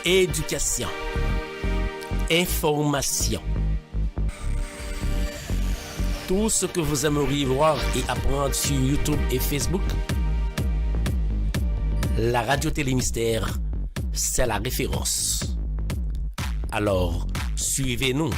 éducation, information. Tout ce que vous aimeriez voir et apprendre sur YouTube et Facebook, la Radio Télémystère, c'est la référence. Alors, suivez-nous.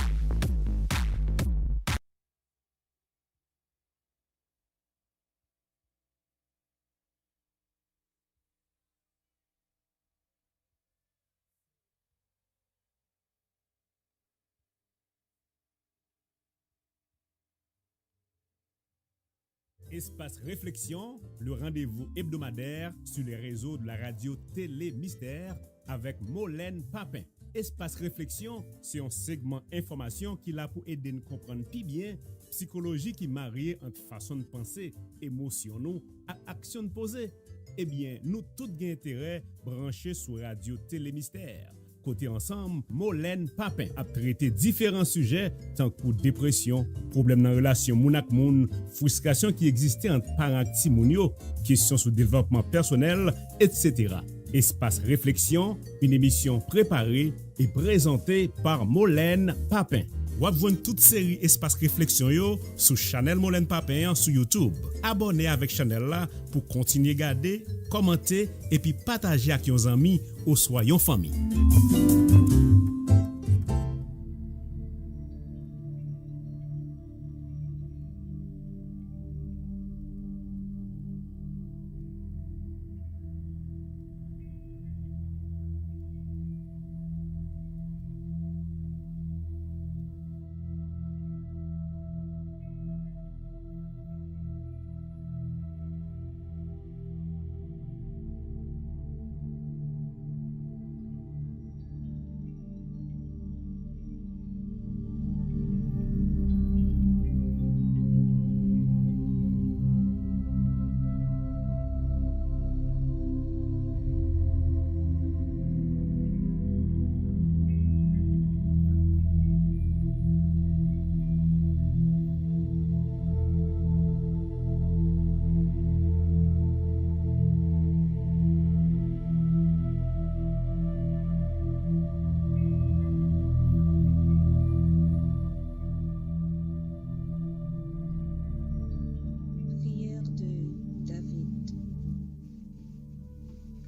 Espace Réflexion, le rendez-vous hebdomadaire sur les réseaux de la radio Télémystère avec Molène Papin. Espace Réflexion, c'est un segment information qui l'a pour aider nous comprendre plus bien psychologie qui marie entre façon de penser, émotion nous et action de poser. Eh bien, nous tous gain intérêt branchés sur radio Télémystère. Côté ensemble, Molène Papin a traité différents sujets tant que dépression, problèmes dans la relation moun ak moun, frustration qui existait entre parents et timounio, questions sur développement personnel, etc. Espace Réflexion, une émission préparée et présentée par Molène Papin. Vous avez toute série Espace Réflexion yo sur Channel Molène Papin sur YouTube. Abonnez avec Channel là pour continuer à garder, commenter et puis partager avec vos amis ou soyons famille.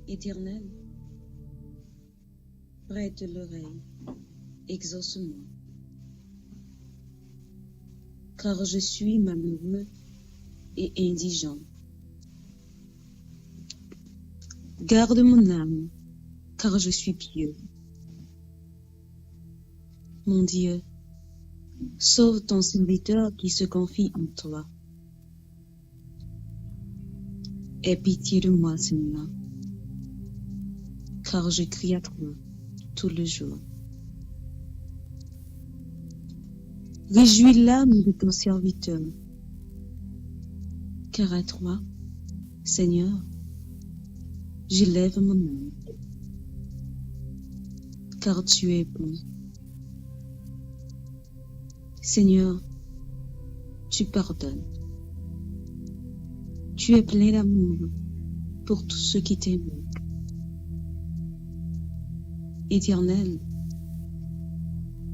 Éternel, prête l'oreille, exauce-moi, car je suis malheureux et indigent. Garde mon âme, car je suis pieux. Mon Dieu, sauve ton serviteur qui se confie en toi. Aie pitié de moi, Seigneur, car je crie à toi tout le jour. Réjouis l'âme de ton serviteur, car à toi, Seigneur, j'élève mon âme, car tu es bon. Seigneur, tu pardonnes. Tu es plein d'amour pour tous ceux qui t'aiment. Éternel,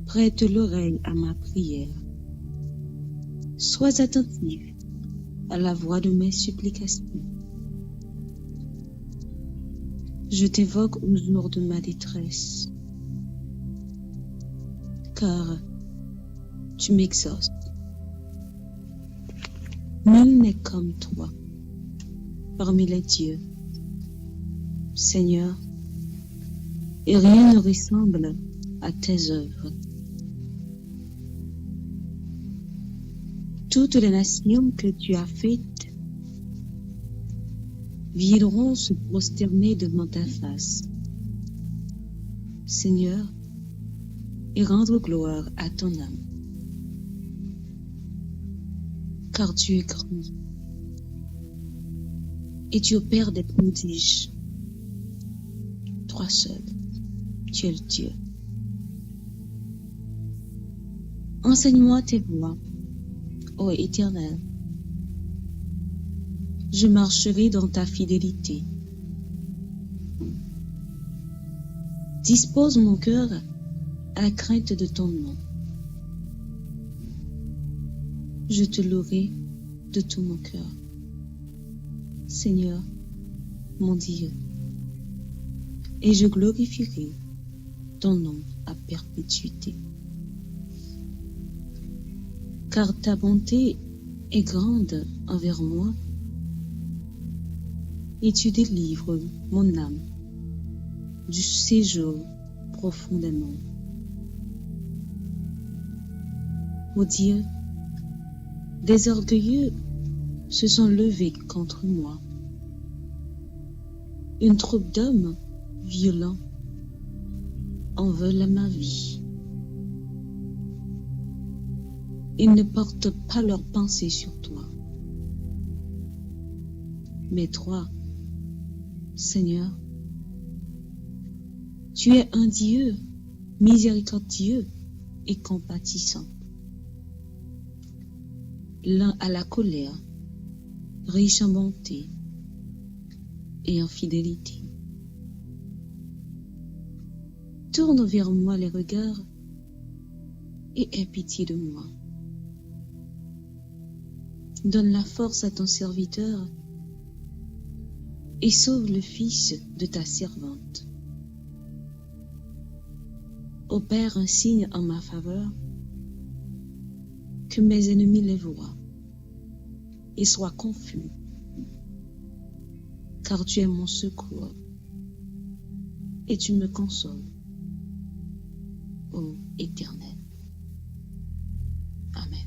prête l'oreille à ma prière. Sois attentif à la voix de mes supplications. Je t'évoque au jour de ma détresse, car tu m'exauces. Nul n'est comme toi parmi les dieux, Seigneur, et rien ne ressemble à tes œuvres. Toutes les nations que tu as faites viendront se prosterner devant ta face, Seigneur, et rendre gloire à ton âme, car tu es grand et tu opères des prodiges. Toi seul, tu es le Dieu. Enseigne-moi tes voies, ô Éternel. Je marcherai dans ta fidélité. Dispose mon cœur à la crainte de ton nom. Je te louerai de tout mon cœur. Seigneur, mon Dieu, et je glorifierai ton nom à perpétuité. Car ta bonté est grande envers moi, et tu délivres mon âme du séjour profondément. Ô Dieu, des orgueilleux se sont levés contre moi. Une troupe d'hommes violents en veulent ma vie. Ils ne portent pas leurs pensées sur toi. Mais toi, Seigneur, tu es un Dieu miséricordieux et compatissant, lent à la colère, riche en bonté et en fidélité. Tourne vers moi les regards et aie pitié de moi. Donne la force à ton serviteur et sauve le fils de ta servante. Opère un signe en ma faveur, que mes ennemis les voient et soient confus, car tu es mon secours et tu me consoles, ô Éternel. Amen.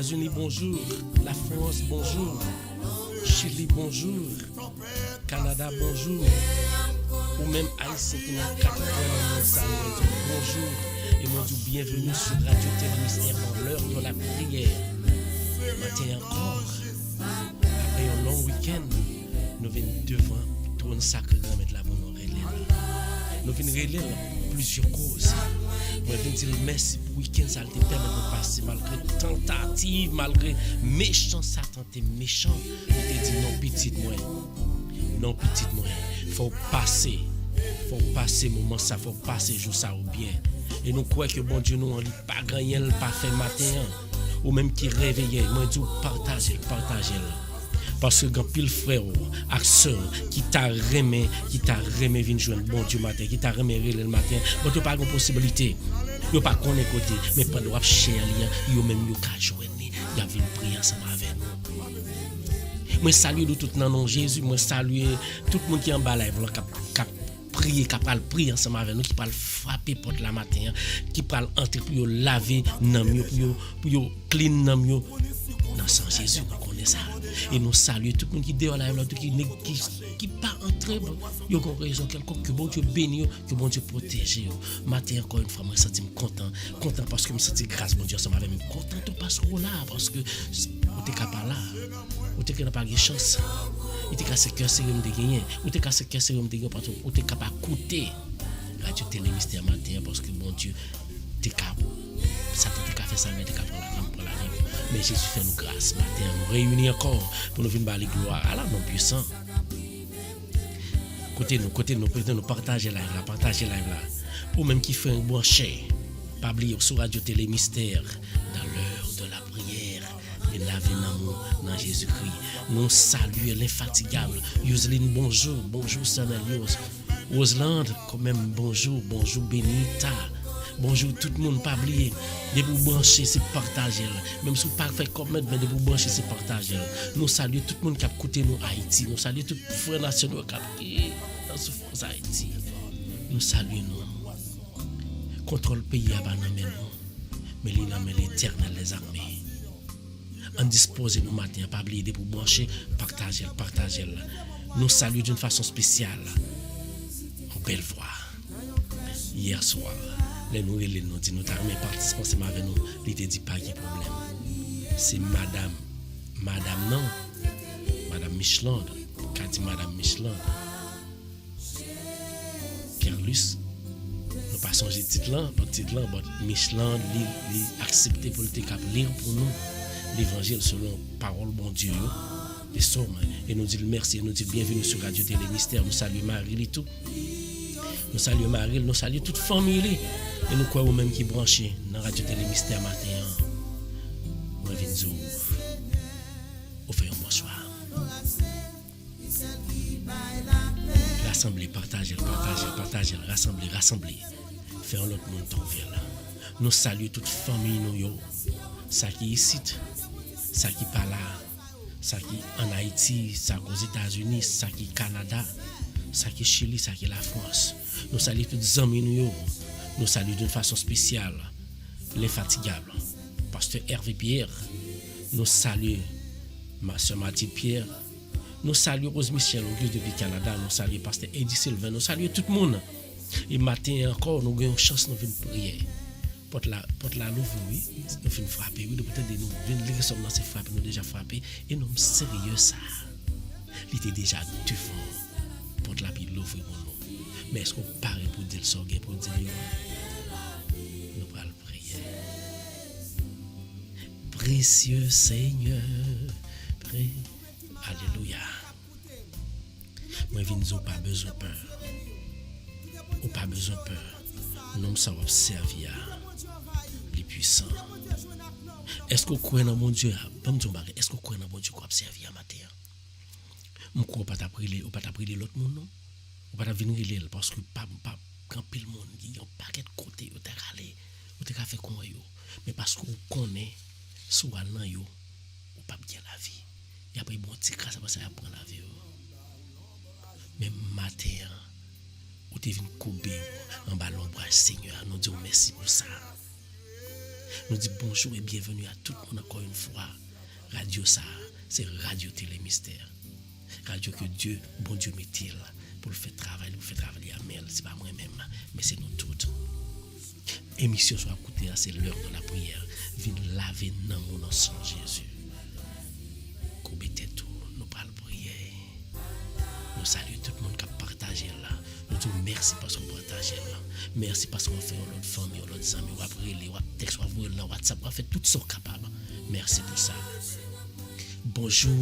États-Unis, bonjour. La France, bonjour. Chili, bonjour. Canada, bonjour. Ou même Haïti qui n'a 80 bonjour. Et moi, je dis bienvenue sur Radio Télé Mystère dans l'heure de la prière. Matin encore, après un long week-end, nous venons devant le trône sacré de la bonne relève. Nous venons relève plusieurs causes. Moi, je veux dire merci pour le week-end, ça te permet de passer malgré tentative, malgré méchant, Satan t'es méchant. Il te dit non, petite moi. Non, petite moi. Faut passer moment ça, faut passer jour ça ou bien. Et nous croyons que bon Dieu nous on pas gagné, pas fait matin. Ou même qui réveillait, moi je dis partagez. Parce que quand pile frère ak sœur qui t'a remis vinn joindre bon Dieu matin, qui t'a remis le matin, bon tu pas une possibilité. Yo pas connaît côté, mais pendant wap cher li, yo même yo ka joindre, y a vinn prier ensemble avec nous. Moi salue tout dans nom Jésus, moi salue tout le monde qui en bas live cap prier, qui parle prier ensemble avec nous, qui parle frapper porte la matin, qui parle entrer pour laver nam yo pour yo clean nam yo. Dans sang Jésus, nous connaissons ça. Et nous saluons tout le monde qui dehors là, qui pas entrer, il y a une raison quelconque, que bon Dieu bénisse, que bon Dieu protège. Matin encore une fois, moi je me sens content parce que je me sens grâce, bon Dieu, ça m'a fait content de passer là, parce que on t'es capable là, on t'es capable de chance, on t'es capable de cœur sérieux de gagner, on t'es capable de cœur sérieux de gagner, parce que on t'es capable d'écouter Radio Télé Mystère matin, parce que bon Dieu, t'es capable, ça t'es capable de faire ça, mais t'es capable de la vie. Mais Jésus fait nous grâce. Matin, nous réunis encore pour nous venir balayer gloire à la non puissant. Côté nous partager live là. Ou même qui fait un bon chai. Pas oublier sur Radio Télé Mystère dans l'heure de la prière. Et laver l'amour dans Jésus-Christ. Nous saluons l'infatigable. Yoseline, bonjour Sanalios. Roseland, quand même, bonjour Benita. Bonjour tout le monde, pas oublier. De vous brancher, c'est partager. Même si vous ne pas fait comment, mais de vous brancher, c'est partager. Nous saluons tout le monde qui a écouté nous Haïti. Nous saluons tous les frères nationaux qui ont été dans la souffrance Haïti. Nous saluons nous. Contrôle le pays à nous. Mais il a l'éternel des armées. On dispose nous matin, pas oublier de vous brancher, partager. Nous saluons d'une façon spéciale. En belle voix. Hier soir. Les nous dit nous t'armées participants avec nous, il te dit pas qu'il y a problème. C'est madame non, madame Michelin, qu'a dit madame Michelin. Pierre-Luce, nous pas changer titre là, Michelin lui accepté pour le lire pour nous l'évangile selon parole bon Dieu. Les sommes et nous dit merci et nous dit bienvenue sur Radio Télé Mystère. Nous saluons Marie et tout. Nous saluons Marie, nous saluons toute famille. Et nous croyons même qui branché dans Radio Télé Mystère matin. Moi, Vinzo. Au fait un bonsoir. Rassembler, partager, rassembler. Faire l'autre monde trouver là. Nous saluons toute famille, nous, ça qui est ici, ça qui est pas là, ça qui est en Haïti, ça qui est aux États-Unis, ça qui est au Canada, ça qui est Chili, ça qui est la France. Nous saluons tous les amis, nous saluons d'une façon spéciale l'infatigable. Pasteur Hervé Pierre, nous saluons ma soeur Mathilde Pierre, nous saluons Rose Michel, Auguste depuis Canada, nous saluons Pasteur Eddie Sylvain, nous saluons tout le monde. Et matin encore, nous avons une chance de venir prier. Porte la l'ouvre, oui, nous venons frapper, oui, peut-être nous venons lire sommes dans ces frappes, nous déjà frappé, et nous sommes sérieux ça. Il était déjà devant. Porte la Bible l'ouvre pour nous. Mais est-ce qu'on parle pour dire le sorgue, pour dire nous allons prier. Précieux Seigneur, Alléluia. Moi, Vinzo, pas besoin de peur. Ou pas besoin de peur. Nous sommes observés. Les puissants. Est-ce que vous croyez dans mon Dieu? Est-ce que vous croyez dans mon Dieu qu'on observe à matin? Je ne crois pas t'appeler l'autre monde, non? Ou pas venir parce que pas quand pile monde qui ont paquet de côté, ou t'es allé, ou t'es fait comme yo. Mais parce que vous connaissez sous allant yo, ou pas bien la vie. Il y a pas bon petit grâce parce que ça prend la vie. Mais matin, ou t'es venu couper en ballon bras Seigneur, nous disons merci pour ça. Nous disons bonjour et bienvenue à tout le monde encore une fois. Radio ça, c'est Radio Télé Mystère. Radio que Dieu, bon Dieu met-il pour le faire travailler à Mel, c'est pas moi-même, mais c'est nous toutes. Émission soit écoutée, c'est l'heure de la prière. Viens laver dans mon sang Jésus. Coubez tout, nous parlons prier. Nous saluons tout le monde qui a partagé là. Nous disons merci parce qu'on partage là. Merci parce qu'on fait notre famille, notre amis, on va prier, on va texte, on va voir là, WhatsApp, on va faire tout ce qu'on est capable. Merci pour ça. Bonjour,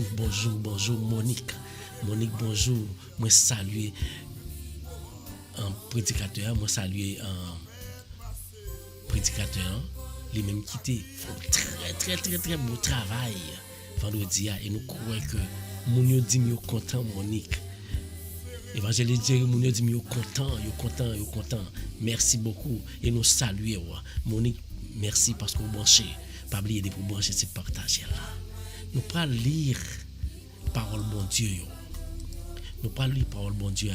Monique. Monique, bonjour. Moi, saluer un prédicateur. Moi, saluer un prédicateur. Les mêmes quittés font très beau travail vendredi. Et nous croyons que Mounio dit mieux content, Monique. Évangéliste Jerry Mounio dit mieux content. Merci beaucoup. Et nous saluons. Monique, merci parce que vous branchez. Pas oublier de vous brancher, c'est partager là. Nous prenons lire parole bon Dieu. Nous prenons lire parole bon Dieu.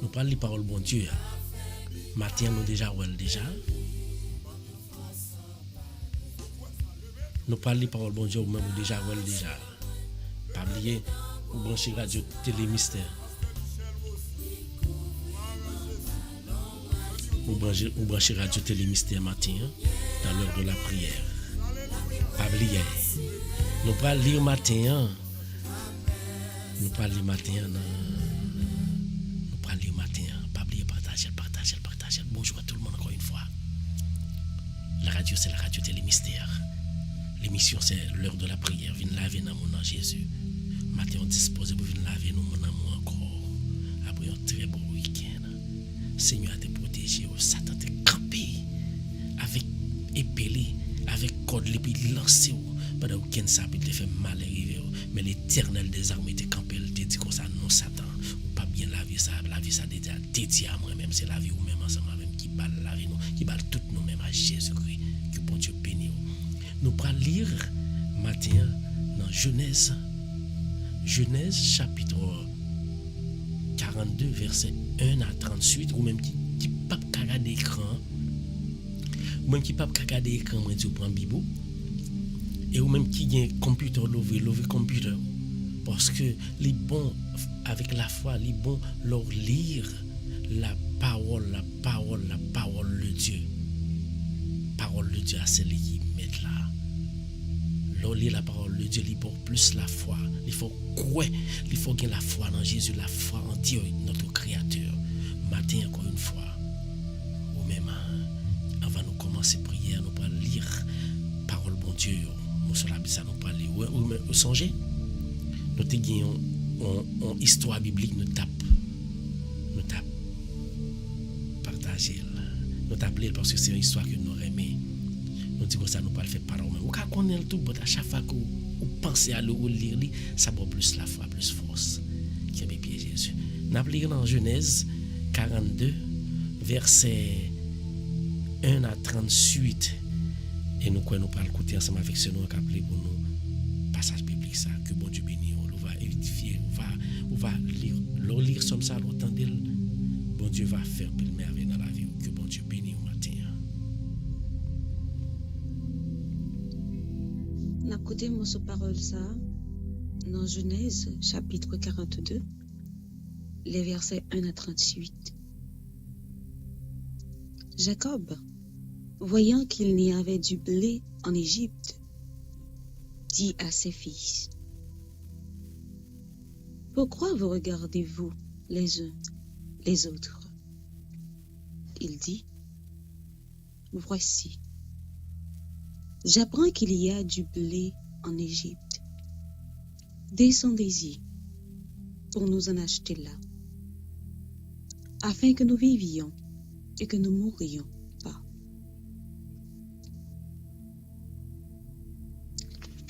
Nous prenons lire parole bon Dieu. Matin nous déjà. Nous prenons lire parole bon Dieu même déjà. Pas oublier ou brancher Radio Télé Mystère. Ou brancher Radio Télé Mystère matin dans l'heure de la prière. Pas oublier. Nous pas lire matin. Pas oublier partager. Bonjour à tout le monde encore une fois. La radio radio, c'est la radio Télé Mystère. L'émission, c'est l'heure de la prière. Viens laver dans mon nom Jésus. Matin, on dispose pour venir laver nous, mon amour encore. Après un très bon week-end. Seigneur, te protéger. Satan te camper. Avec épée, avec corde, puis lancer. Pendant que week-end, ça peut te faire mal arriver. Mais l'éternel des armées te campé. Il te dit comme ça, non, Satan. Ou pas bien laver ça déjà. Dédié à moi-même. C'est la vie ou même ensemble avec qui va laver nous. Qui va tout nous-mêmes à Jésus-Christ. Que bon Dieu bénisse. Nous allons lire matin dans Genèse chapitre 42 verset 1 à 38 ou même qui pas regarder l'écran ou même qui pas regarder l'écran moi tu prends Bible et ou même qui a un computer l'ouvrir computer parce que les bons avec la foi les bons leur lire la parole de Dieu à celle qui mettent là. L'on lit la parole de Dieu, il faut plus la foi. Il faut croire, il faut gagner la foi dans Jésus, la foi en Dieu, notre Créateur. Matin, encore une fois, ou même avant de commencer la prière, nous allons lire la parole de Dieu. Nous allons lire. Vous songez? Nous avons une histoire biblique, nous tapons partager. Nous t'appelons parce que c'est une histoire que nous aimons. Nous disons que ça nous pas le faire par nous. Ou quand on est tout, à chaque fois que vous pensez à le lire, ça va plus la foi, plus force. Qui est bien Jésus. Nous appelons dans Genèse 42, verset 1 à 38. Et nous allons écouter ensemble avec ce nom qu'appelé pour nous passage biblique ça. Que bon Dieu bénisse. On va édifier, on va lire comme ça, l'entendre. Bon Dieu va faire plus de merveille dans la vie. Que bon Dieu bénisse au matin. N'a côté mon parole ça dans Genèse chapitre 42 les versets 1 à 38. Jacob, voyant qu'il n'y avait du blé en Égypte, dit à ses fils: pourquoi vous regardez-vous les uns les autres? Il dit: voici, j'apprends qu'il y a du blé en Égypte. Descendez-y pour nous en acheter là, afin que nous vivions et que nous mourions pas.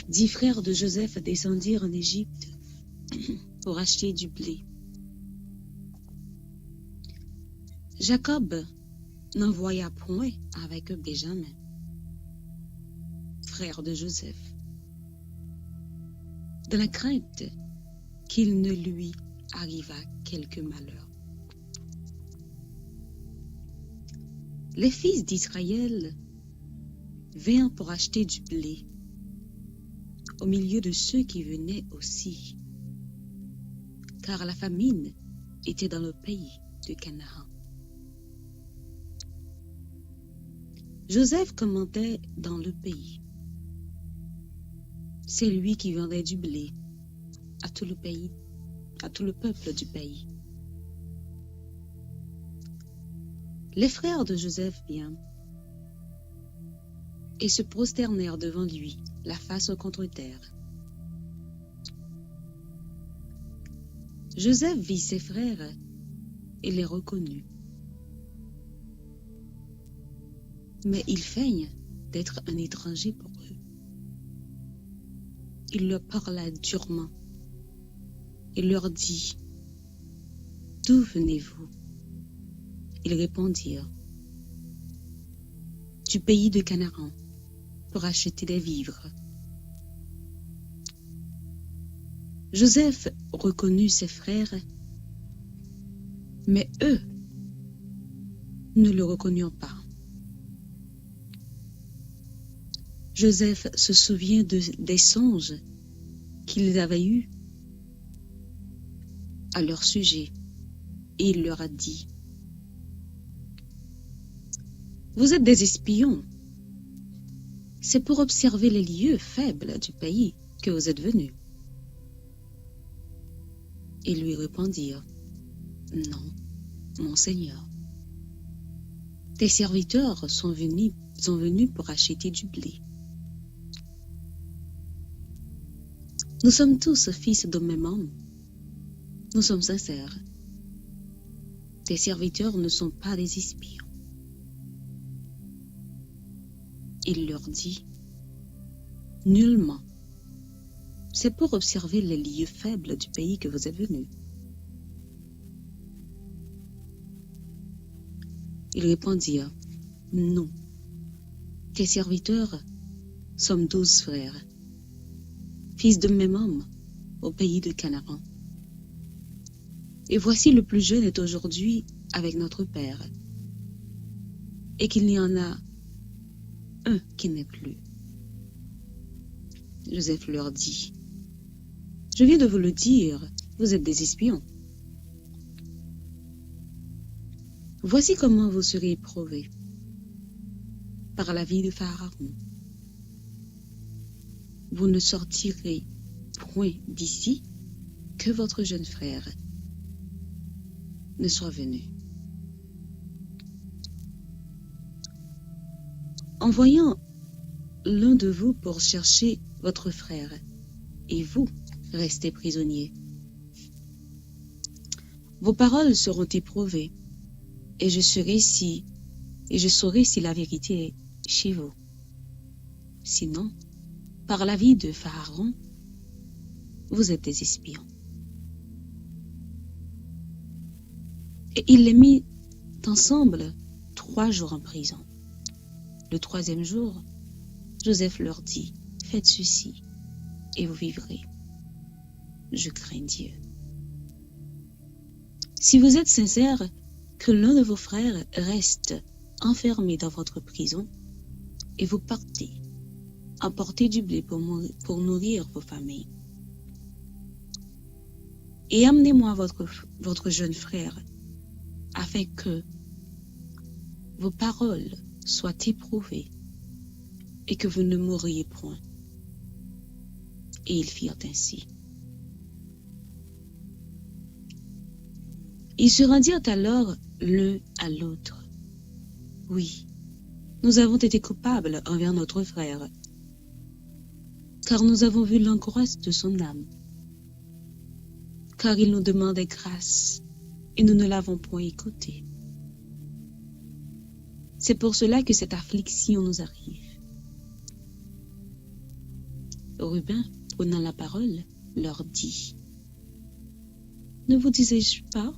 10 frères de Joseph descendirent en Égypte pour acheter du blé. Jacob n'envoya point avec Benjamin, frère de Joseph, de la crainte qu'il ne lui arrivât quelque malheur. Les fils d'Israël vinrent pour acheter du blé au milieu de ceux qui venaient aussi, car la famine était dans le pays de Canaan. Joseph commandait dans le pays. C'est lui qui vendait du blé à tout le pays, à tout le peuple du pays. Les frères de Joseph vinrent et se prosternèrent devant lui, la face contre terre. Joseph vit ses frères et les reconnut. Mais il feignent d'être un étranger pour eux. Il leur parla durement et leur dit: d'où venez-vous? Ils répondirent: du pays de Canaan, pour acheter des vivres. Joseph reconnut ses frères, mais eux ne le reconnurent pas. Joseph se souvient des songes qu'ils avaient eus à leur sujet et il leur a dit: vous êtes des espions. C'est pour observer les lieux faibles du pays que vous êtes venus. Ils lui répondirent: non, mon Seigneur. Tes serviteurs sont venus sont venus pour acheter du blé. Nous sommes tous fils d'un même homme. Nous sommes sincères. Tes serviteurs ne sont pas des espions. Il leur dit, nullement. C'est pour observer les lieux faibles du pays que vous êtes venus. Ils répondirent, non. Tes serviteurs sommes 12 frères, fils d'un même homme, au pays de Canaan. Et voici le plus jeune est aujourd'hui avec notre père, et qu'il n'y en a un qui n'est plus. Joseph leur dit, je viens de vous le dire, vous êtes des espions. Voici comment vous serez éprouvés par la vie de Pharaon. Vous ne sortirez point d'ici que votre jeune frère ne soit venu. Envoyant l'un de vous pour chercher votre frère, et vous restez prisonniers. Vos paroles seront éprouvées, et je saurai si la vérité est chez vous. Sinon, par la vie de Pharaon, vous êtes des espions. Et il les mit ensemble 3 jours en prison. Le 3e jour, Joseph leur dit, faites ceci, et vous vivrez. Je crains Dieu. Si vous êtes sincères, que l'un de vos frères reste enfermé dans votre prison, et vous partez, apportez du blé pour nourrir vos familles. Et amenez-moi votre jeune frère, afin que vos paroles soient éprouvées, et que vous ne mouriez point. Et ils firent ainsi. Ils se rendirent alors l'un à l'autre. Oui, nous avons été coupables envers notre frère, car nous avons vu l'angoisse de son âme, car il nous demandait grâce, et nous ne l'avons point écouté. C'est pour cela que cette affliction nous arrive. Ruben, prenant la parole, leur dit, ne vous disais-je pas,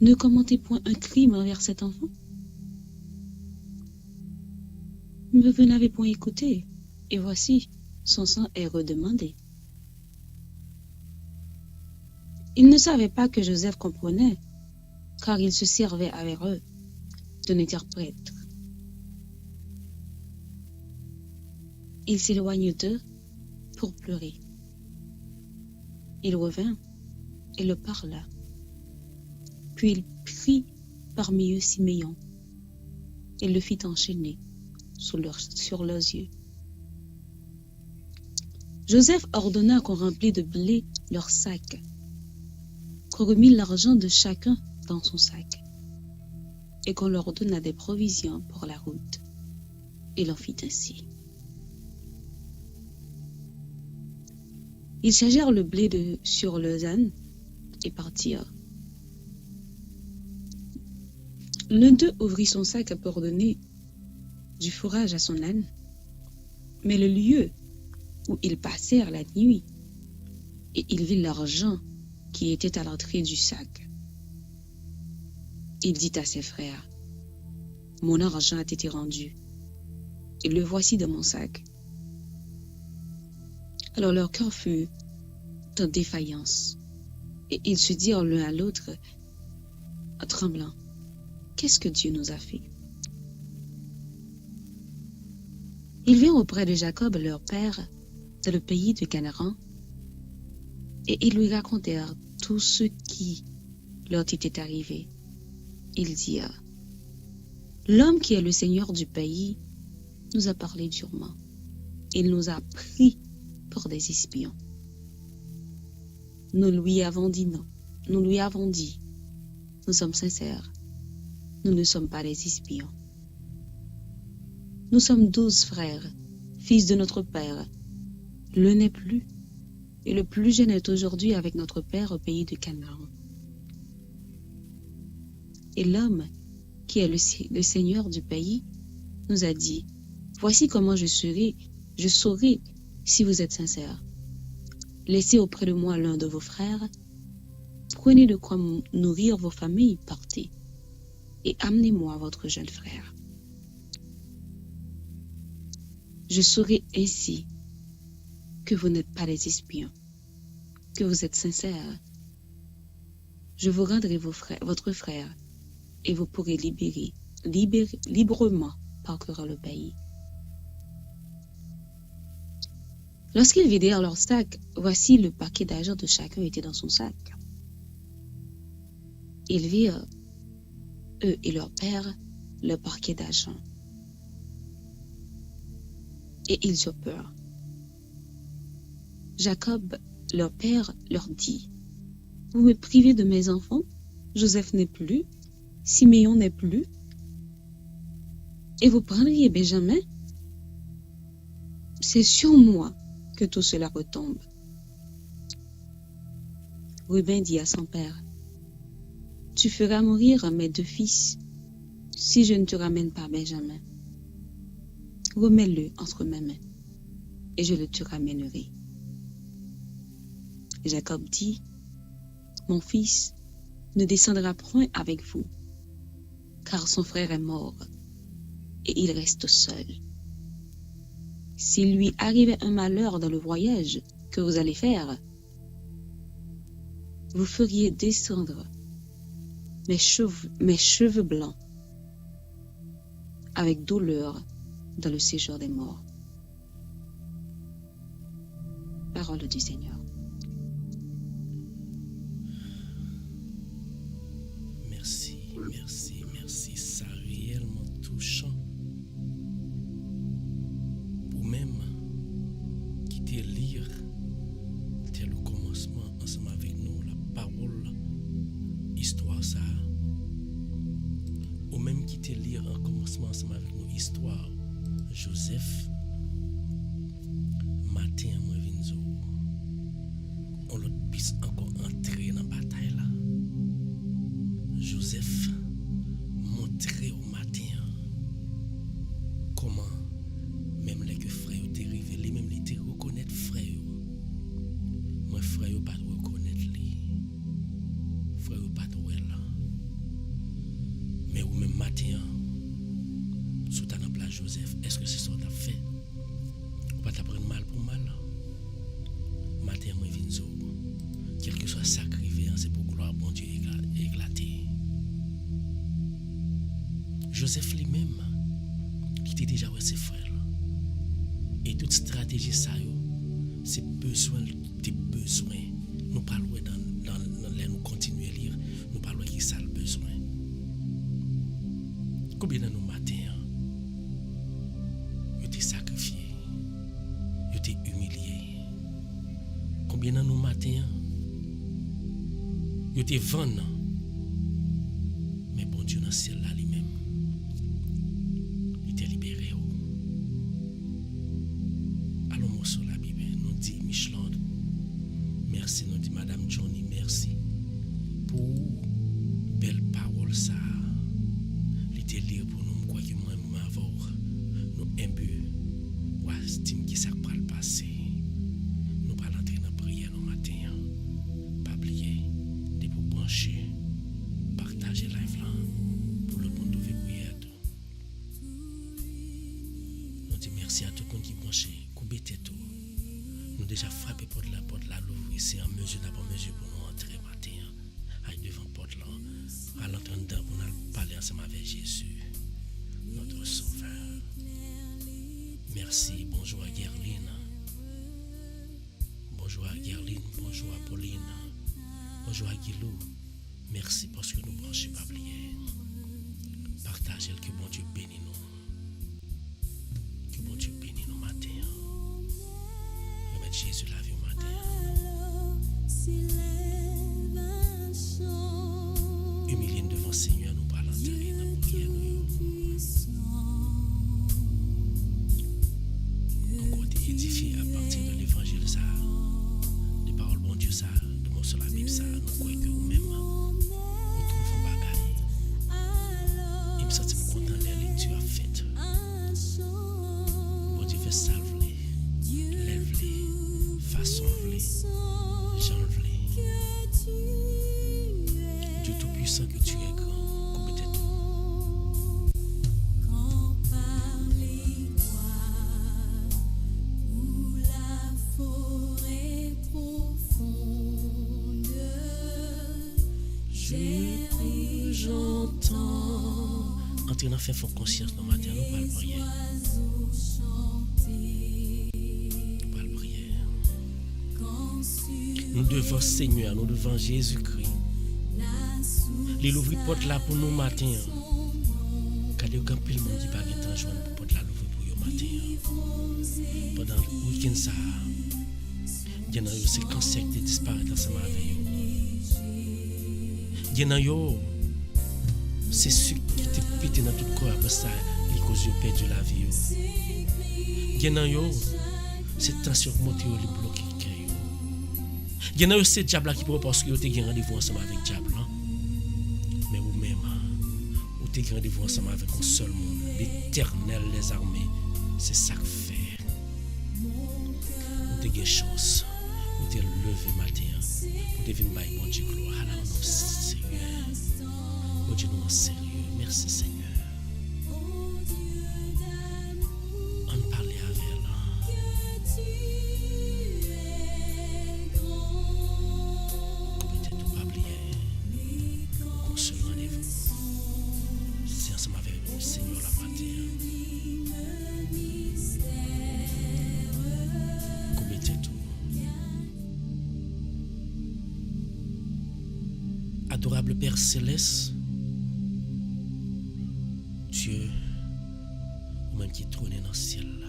ne commettez point un crime envers cet enfant? Mais vous n'avez point écouté, et voici, son sang est redemandé. Ils ne savaient pas que Joseph comprenait, car il se servait avec eux d'un interprète. Il s'éloigne d'eux pour pleurer. Il revint et le parla. Puis il prit parmi eux Siméon et le fit enchaîner sur leurs yeux. Joseph ordonna qu'on remplît de blé leurs sacs, qu'on remît l'argent de chacun dans son sac, et qu'on leur donna des provisions pour la route. Il en fit ainsi. Ils chargèrent le blé sur leurs ânes et partirent. L'un d'eux ouvrit son sac pour donner du fourrage à son âne, mais le lieu où ils passèrent la nuit, et il vit l'argent qui était à l'entrée du sac. Il dit à ses frères, « Mon argent a été rendu, et le voici dans mon sac. » Alors leur cœur fut en défaillance, et ils se dirent l'un à l'autre, en tremblant, « Qu'est-ce que Dieu nous a fait? » Ils vinrent auprès de Jacob, leur père, dans le pays de Canaan, et ils lui racontèrent tout ce qui leur était arrivé. Ils dirent, « L'homme qui est le seigneur du pays nous a parlé durement. Il nous a pris pour des espions. Nous lui avons dit non. Nous lui avons dit, nous sommes sincères. Nous ne sommes pas des espions. Nous sommes 12 frères, fils de notre père. L'un n'est plus, et le plus jeune est aujourd'hui avec notre père au pays de Canaan. Et l'homme, qui est le seigneur du pays, nous a dit, voici comment je saurai si vous êtes sincères. Laissez auprès de moi l'un de vos frères, prenez de quoi nourrir vos familles, partez, et amenez-moi votre jeune frère. Je saurai ainsi que vous n'êtes pas des espions, que vous êtes sincères. Je vous rendrai votre frère, et vous pourrez librement parcourir le pays. Lorsqu'ils vidèrent leur sac, voici le paquet d'argent de chacun était dans son sac. Ils virent, eux et leur père, le paquet d'argent. Et ils eurent peur. Jacob, leur père, leur dit, « Vous me privez de mes enfants, Joseph n'est plus, Siméon n'est plus, et vous prendriez Benjamin? C'est sur moi que tout cela retombe. » Ruben dit à son père, « Tu feras mourir mes 2 fils si je ne te ramène pas Benjamin. Remets-le entre mes mains, et je le te ramènerai. » Jacob dit, « Mon fils ne descendra point avec vous, car son frère est mort, et il reste seul. S'il lui arrivait un malheur dans le voyage que vous allez faire, vous feriez descendre mes cheveux blancs avec douleur dans le séjour des morts. » Parole du Seigneur. Merci, ça réellement touchant. Pour même quitter lire tel le commencement ensemble avec nous la parole, histoire ça. Ou même quitter lire en commencement ensemble avec nous histoire Joseph. Matin moi vinzo. On l'autre piste encore entrer dans la bataille là. Joseph montrait au matin comment même les que frères étaient révélés, même les étaient reconnaître frère. Moi frère pas reconnaître lui. Frère pas là. Mais ou même matin sous ta dans place Joseph, est-ce que c'est ça que tu as fait? Ou pas t'apprendre mal pour mal? Matin moi vinzo. Quel que soit sacrifié, c'est pour gloire bon Dieu éclater. Joseph lui-même, qui était déjà avec ses frères. Et toute stratégie, ça, c'est besoin. Nous parlons dans l'air, nous continuons à lire, nous parlons qui ça le besoin. Combien de nous matins, ils étaient sacrifiés, ils étaient humiliés. Combien de nous matins, ils étaient vendus. Mais bon Dieu, dans le ciel là lui-même, il était libéré. Allons moi sur la Bible, nous dit Michelin, merci, nous dit Madame Johnny, merci pour belle parole ça. Il était lire pour nous, quoi que moi, nous m'avons, nous imbu, ou estime qui ça va le passer. Nous pas l'entrer dans la prière le matin, pas oublier, de pour brancher, partager live là, pour le monde de prière. Nous disons merci à tout le monde qui branché, coupé tout. Nous déjà frappé pour la porte là, l'ouvrir, c'est en mesure d'abord mesure pour nous entrer matin, avec devant porte là, à l'entendre pour nous parler ensemble avec Jésus, notre Sauveur. Merci, bonjour à Gerline. Bonjour à Gerline, bonjour à Pauline, bonjour à Guilou. Merci parce que nous branchez pas oublier. Partagez que bon Dieu bénisse nous. Que bon Dieu bénisse nous matin. Remettre Jésus la vie au matin. Humilié devant le Seigneur, nous parlons de la prière. puissant que tu es grand. Coupe tes tout. J'entends. Entrez dans le fond conscience dans le matin, nous parlons prière. Nous parlons prière. Nous devons Seigneur, nous devons Jésus-Christ. Il ouvre la porte là pour nous matin. Quand il y a un pile monde qui pas de temps joindre pour porte là l'ouvrir pour nous matin. Pendant le week-end ça, il y en a eu ces cancers qui disparaissent ensemble avec eux. Il y en a eu c'est ce qui te pété dans tout le corps après ça, les causes de perdu la vie. Il y en a eu cette tension montée au bloqué. Il y en a eu ces diables qui pourraient parce que vous avez rendez-vous ensemble avec le diable. Mais vous-même, vous avez rendez-vous ensemble avec un seul monde, l'Éternel des armées. C'est ça que fait. Vous avez chance. Vous avez levé matin. Vous devez venir bon Dieu gloire. Alors, non, Seigneur. Oh Dieu, nous en sérieux. Merci, Seigneur. On parlait avec elle. Peut-être tout pas oublier. On se rendez-vous. C'est ensemble avec le Seigneur la matin. Adorable Père Céleste, Dieu, ou même qui trône dans le ciel là.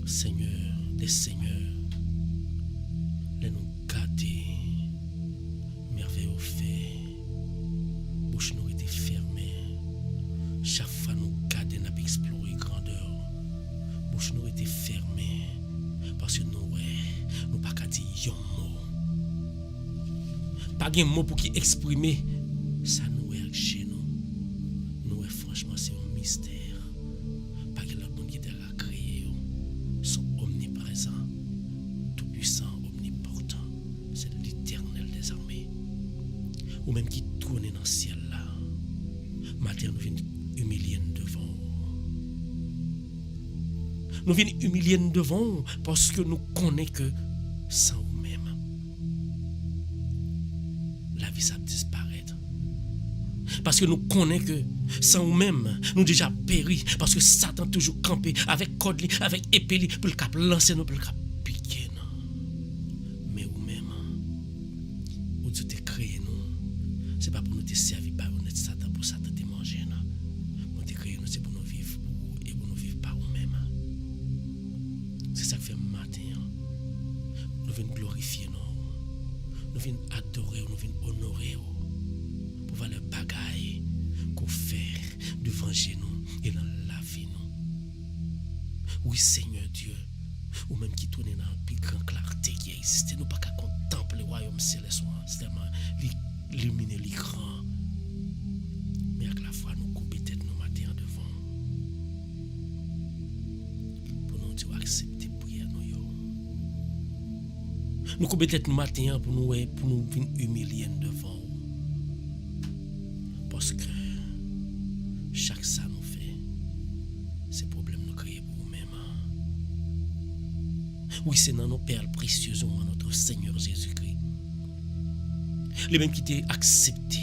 Seigneur, des seigneurs, les nous garder, merveille au fait, bouche nous était fermée, chaque fois nous garder, nous explorer grandeur, bouche nous était fermée, parce que nous pas qu'à dire un mot. Pas de mot pour qui exprimer ça nous est chez nous. Nous est franchement c'est un mystère. Pas que l'autre monde qui t'a créé sont omniprésents, tout puissant, omnipotent. C'est l'Éternel des armées. Ou même qui tourne dans le ciel là. Matin nous venons humilier devant. Nous venons humilier devant parce que nous connaissons que sans nous-mêmes la vie ça disparaît. Parce que nous connaissons que sans nous-mêmes, nous déjà péri. Parce que Satan toujours campé avec code, avec épée, pour le cap lancer nous, pour le cap piquer nous. Mais nous-mêmes, où tu t'es créé nous, c'est pas pour nous te servir par honnête Satan, pour Satan te manger. Nous t'es créé nous, c'est pour nous vivre et pour nous vivre par nous-mêmes. C'est ça que fait matin. Nous venons glorifier nous. Nous venons adorer, nous venons honorer pour voir le bagaille qu'on fait devant nous et dans la vie nous. Oui Seigneur Dieu, ou même qui tourne dans la plus grande clarté qui existe, nous pas qu'à contempler le royaume céleste, c'est tellement lumineux, grand. Mais à la fois nous couper tête nos matins devant. Pour nous dire accepter prière nous. Nous couper tête nos matins pour nous venir humilier devant. Parce que chaque ça nous fait, c'est problème nous créer pour nous-mêmes. Oui, c'est dans nos perles précieuses, notre Seigneur Jésus-Christ. Les mêmes qui t'ont accepté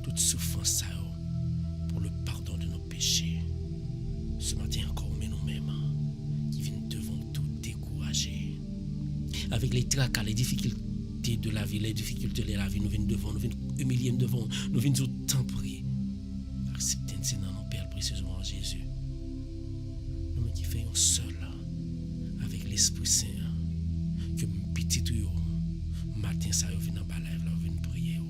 toute souffrance pour le pardon de nos péchés. Ce matin encore, mais nous-mêmes qui viennent devant tout décourager. Avec les tracas, les difficultés de la vie, les difficultés de la vie, nous venons devant, nous venons humilier devant, nous venons tout temps prier. Acceptez dans nos pères précieusement en Jésus. Nous qui faisons seul avec l'Esprit Saint, que petit tout matin ça vient dans la lèvre, nous venons prier.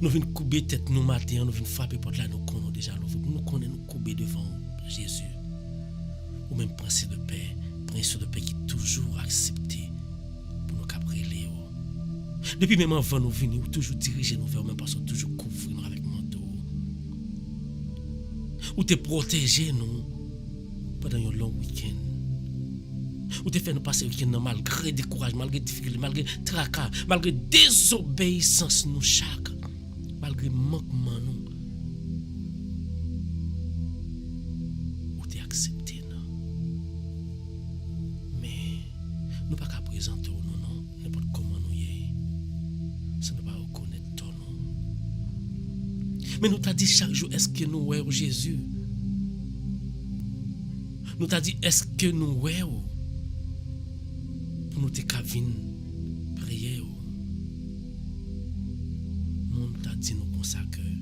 Nous venons couper tête nous matin, nous venons frapper porte là, nous connaissons déjà, nous connaissons nous couper devant Jésus. Ou même pensée de paix, prince de paix qui est toujours accepté pour nous caprer les hauts. Depuis même avant nous venir, toujours diriger nous vers nous, parce que toujours couvrir nous avec manteau. Ou te protéger nous pendant un long week-end. Ou te fait nous passer week-end malgré découragement, malgré difficulté, malgré tracas, malgré désobéissance nous chaque, malgré manquement nous. Ou te accepté nous. Mais nous pas qu'à présenter nous non, n'importe comment nous y. Ça ne pas reconnaître ton nom. Mais nous t'a dit chaque jour, est-ce que nous voyons Jésus? Nous t'a dit, est-ce que nous voyons? Pour nous te cavine, prier. Nous t'a dit nous consacrer.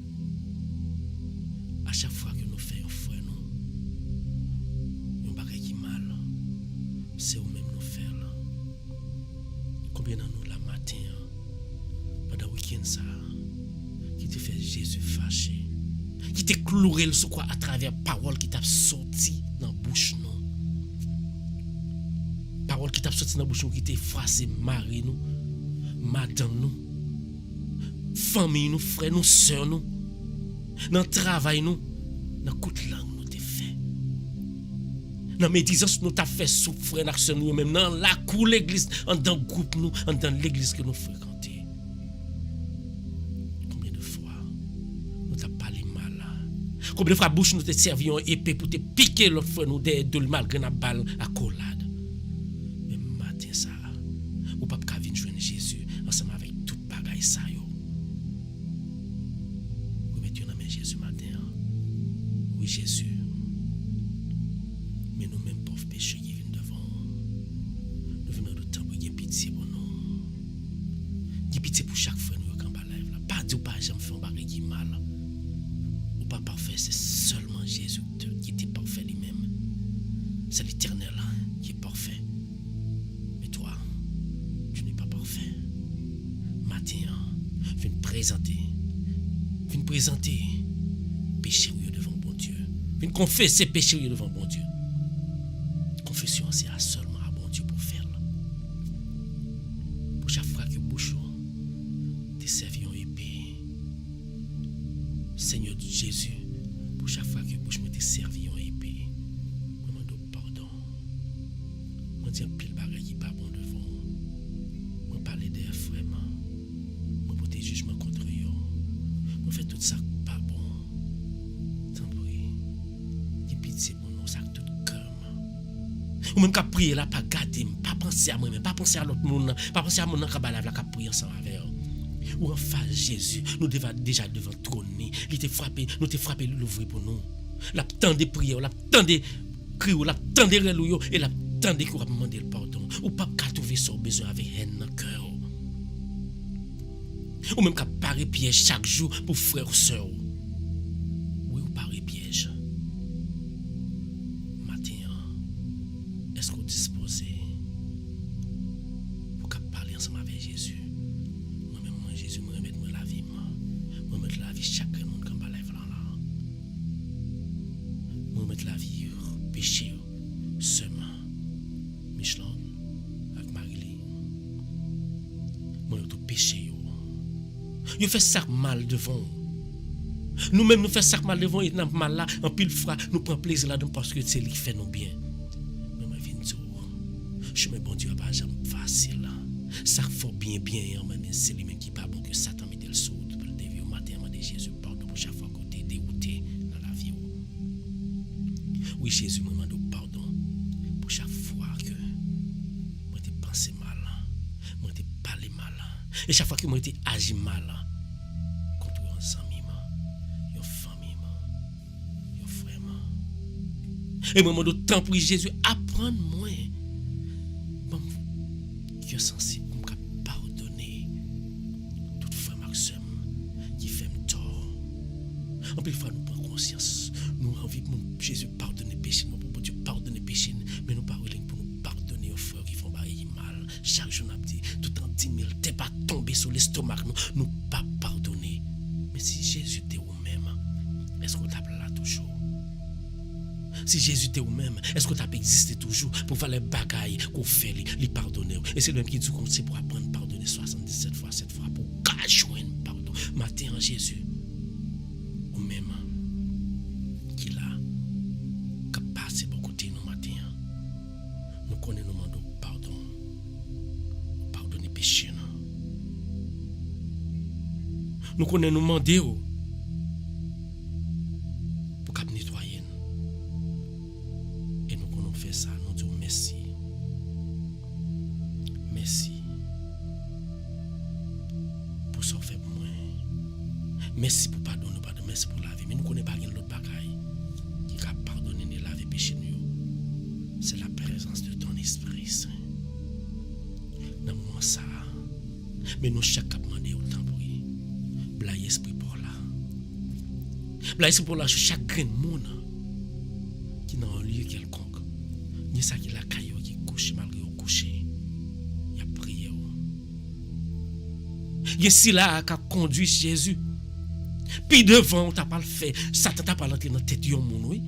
À chaque fois que nous faisons frère nous bagay qui mal, c'est ou même nous faire là. Combien de nous la matin, pendant le week-end ça, qui te fait Jésus fâché, qui te cloué le quoi à travers parole qui t'a sorti dans la bouche nous. Parole qui t'a sorti dans la bouche nous, qui t'a effacé mari nous, madame nous, famille nous, frère nous, soeur nous, dans le travail nous, dans coup de langue nous t'es fait. Dans médisance nous t'a fait souffrir dans soeur nous, même dans la cour l'église, dans le groupe nous, dans l'église que nous fréquentons. Combien de fois bouche nous te servi en épée pour te piquer l'autre fois nous de malgré la balle à collade. Mais matin ça, ou pas qu'à venir joindre Jésus ensemble avec tout bagaille ça yo. Vous mettez dans main Jésus matin. Oui Jésus. Mais nous mêmes pauvres pécheurs qui viennent devant. Nous venons de temps pour gagner pitié pour nous. Gagner pitié pour chaque fois nous quand pas live là. Pas dire pas jamais faire un bagage qui mal. Pas parfait, c'est seulement Jésus qui était parfait lui-même. C'est l'Éternel qui est parfait. Mais toi, tu n'es pas parfait. Matin, viens présenter péché devant bon Dieu. Viens confesser péché devant bon Dieu. Confession, c'est seulement à bon Dieu pour faire. Pour chaque fois que bouche t'es servi en épée. Seigneur Jésus, pour chaque fois que bouche me t'ai servi en épée, je demande pardon. Je dis un pile bagage qui pas bon devant. Je parle des frères, je porte jugement contre eux. Je fais tout ça pas bon. Tant pis. Dis pitié pour nous, ça tout comme. Ou même qu'à prier là, pas garder, pas penser à moi-même, pas penser à l'autre monde, pas penser à mon qui va prier ensemble avec eux. Ou en face Jésus, nous devons déjà devant trône. Il t'a frappé, nous t'a frappé l'ouvrir pour nous. La temps de prière, la temps de crier, la temps de relouer et la temps de courir demander le pardon. Ou pas qu'à trouver son besoin avec haine dans le cœur. Ou même qu'à parer piège chaque jour pour frère ou soeur. Oui, ou parer piège. Matin, est-ce qu'on dispose pour qu'à parler ensemble avec Jésus? Jésus me remet la vie, me remet la vie chaque monde quand je lève là. Me remet la vie, péché, seulement, Michelin, avec Marie-Lee. Me remet tout péché. Yo fait ça mal devant. Nous-mêmes nous faisons ça mal devant, et dans mal là, en pile fois, nous prenons plaisir là-dedans parce que c'est lui qui fait nous bien. Mais je viens de dire, je me bon Dieu n'a pas jamais facile. Ça faut bien, c'est lui-même qui pas bon que Satan mette le saut pour le dévier au matin, de Jésus, pardon pour chaque fois que tu es dérouté dans la vie. Oui, Jésus me demande pardon pour chaque fois que moi t'ai pensé mal, moi t'ai parlé mal, et chaque fois que moi t'ai agi mal contre un ami, une famille, un frère. Et moi, de temps pour Jésus, apprendre moi. Qui est sensible pour me pardonner toute femme qui fait me tort. En plus, fois nous prenons conscience, nous avons envie pour Jésus pardonner péché, nous pour Dieu pardonner péché, mais nous parlons pour nous pardonner aux frères qui font bailler mal. Chaque jour, nous dit, tout en 10 000, t'es pas tombé sur l'estomac, nous pas pardonner. Mais si Jésus était ou même, est-ce qu'on t'appelle là toujours? Si Jésus était ou même, est-ce que tu as existé toujours pour faire les bagailles qu'on fait, les pardonner? Et c'est lui qui dit qu'on sait pour apprendre à pardonner 77 fois, 7 fois, pour joindre pardon. Matin en Jésus, ou même, qui l'a, qui passe pour côté nous matin. Nous connaissons Nous connaissons nous demander pour cap nettoyer. Et nous connaissons fait ça, nous disons merci. Merci pour ça fait pour moi. Merci pour pardonner, merci pour la vie. Mais nous connaissons pas l'autre bagaille qui a pardonné et laver péché nous. C'est la présence de ton Esprit Saint. Dans moi ça. Mais nous chaque demandé autant pour lui. Blaye esprit pour là. Blaye esprit pour là chaque grain de monde qui dans un lieu quelconque. Ni ça qui la caillou qui couche malgré au coucher. Il a prié. Il est là qui a conduit Jésus. Puis devant, on t'a pas le fait. Satan t'a pas l'entré dans la tête de mon oui.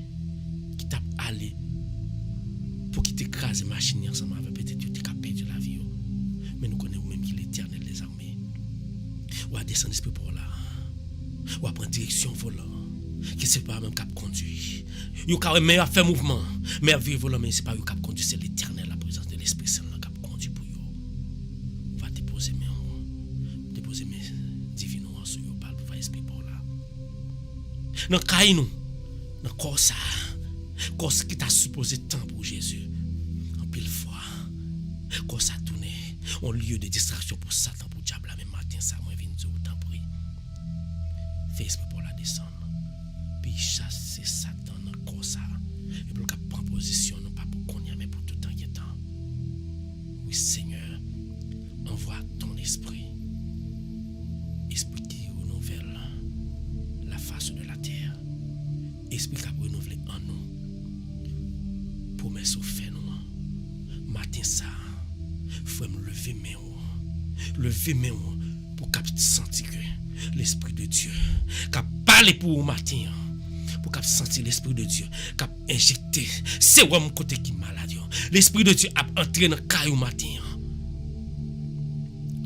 Qui t'a allé pour qu'il t'écrase la machine ensemble avec peut-être tu t'es perdu la vie. Mais nous connaissons même qu'il est éternel des armées. Ou à descendre l'esprit pour là. Ou à prendre direction volant. Qui c'est pas même cap conduit. Yo ka mais à faire mouvement, mais à vivre volant mais c'est pas yo cap conduit, c'est l'Éternel, la présence de l'Esprit Saint qui cap conduit pour yo. On va déposer mes divines sur yo parle pour faire esprit pour là. Dans kay nous, dans corps ça, corps qui t'a supposé temps pour Jésus. En pile fois, corps ça tourné, en lieu de distraction pour Satan pour diable même matin ça moi vinn dire autant prie. Fais esprit pour la descendre. Puis chasser Satan dans corps ça. Et pour qu'il prenne position non pas pour qu'on y a mais pour tout temps qui est temps. Oui Seigneur, envoie ton esprit. Esprit qui renouvelle la face de la terre. Esprit qui a renouvelé en nous. Promesse au fait nous. Matin ça, faut me lever mes mains. Lever mes mains pour qu'il sentir que l'Esprit de Dieu qui a parlé pour vous matin. Pour qu'il sentir l'Esprit de Dieu qui a injecté. C'est mon côté qui est malade. L'Esprit de Dieu a entré dans le caillou matin.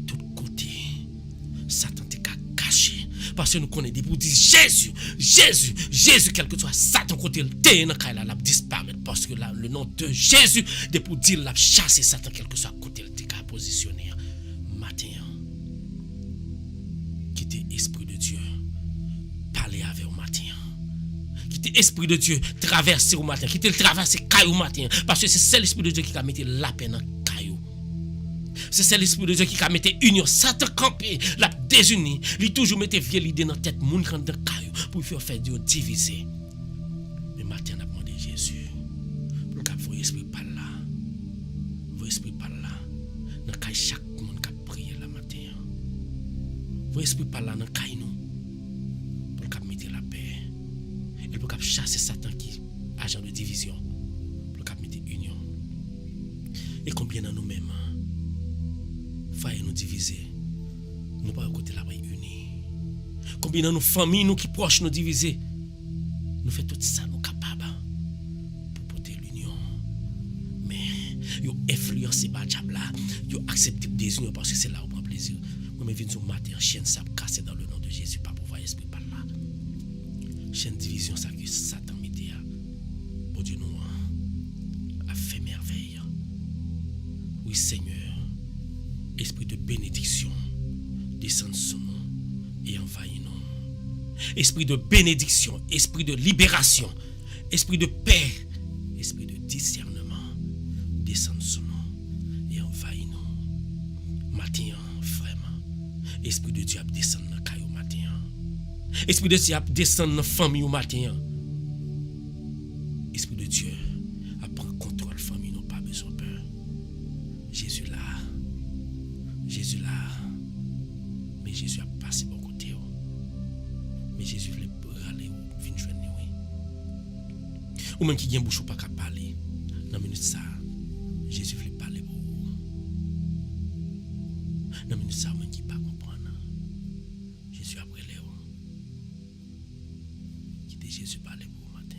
Tout côté, Satan t'a caché. Parce que nous connaissons pour dire Jésus, quel que soit Satan côté, le thé dans le caillou là, disparaître. Parce que là, le nom de Jésus, de pour dire la chasser Satan, quel que soit côté, le thé positionné. Matin, qui était Esprit de Dieu, parler avec au matin. Qui était Esprit de Dieu traverser au matin, qui était traverser caillou au matin, parce que c'est l'Esprit de Dieu qui a mis la peine dans caillou. C'est l'Esprit de Dieu qui a mis union. Satan campé, l'a désuni, il toujours mettait vieille idée dans tête moun quand dans caillou pour faire Dieu diviser. Mais matin on a demandé Jésus pour qu'il voie esprit par là. Voie esprit par là. Dans caillou chaque monde qui a prié la matin. Voie esprit par là dans caillou nous pour qu'il mette la paix. Et pour qu'il chasser Satan qui est agent de division. Pour qu'il mette union. Et combien dans nous-mêmes, faille nous diviser. Nous pas côté là unis. Combien dans nos familles, nous qui proches nous diviser. Nous faisons tout ça, nous capables pour porter l'union. Mais, ils influencent ces diable là. Ils acceptent le désunion parce que c'est là où on prend plaisir. Moi, je viens sur matin, chaîne ça casser dans le nom de Jésus, pas pour voir esprit par là. Chaîne division, ça que Satan mettait. Bon Dieu, nous a fait merveille. Oui, Seigneur, esprit de bénédiction, descend sur nous et envahit nous. Esprit de bénédiction, esprit de libération, esprit de paix, esprit de discernement, descend sur nous et envahit nous. Matin, frère, esprit de Dieu descend dans le caillou matin. Esprit de Dieu descend dans la famille au matin. Esprit de Dieu prend contrôle de la famille, nous pas besoin de peur. Jésus là. Mais Jésus a passé bon côté. Mais Jésus voulait râler ou venir joindre nous. Ou même qui vient bouche ou pas qu'à parler. Dans minute ça, Jésus voulait parler pour vous. Dans minute ça, même qui pas comprendre. Jésus a brûlé. Qui dit Jésus parler pour vous matin.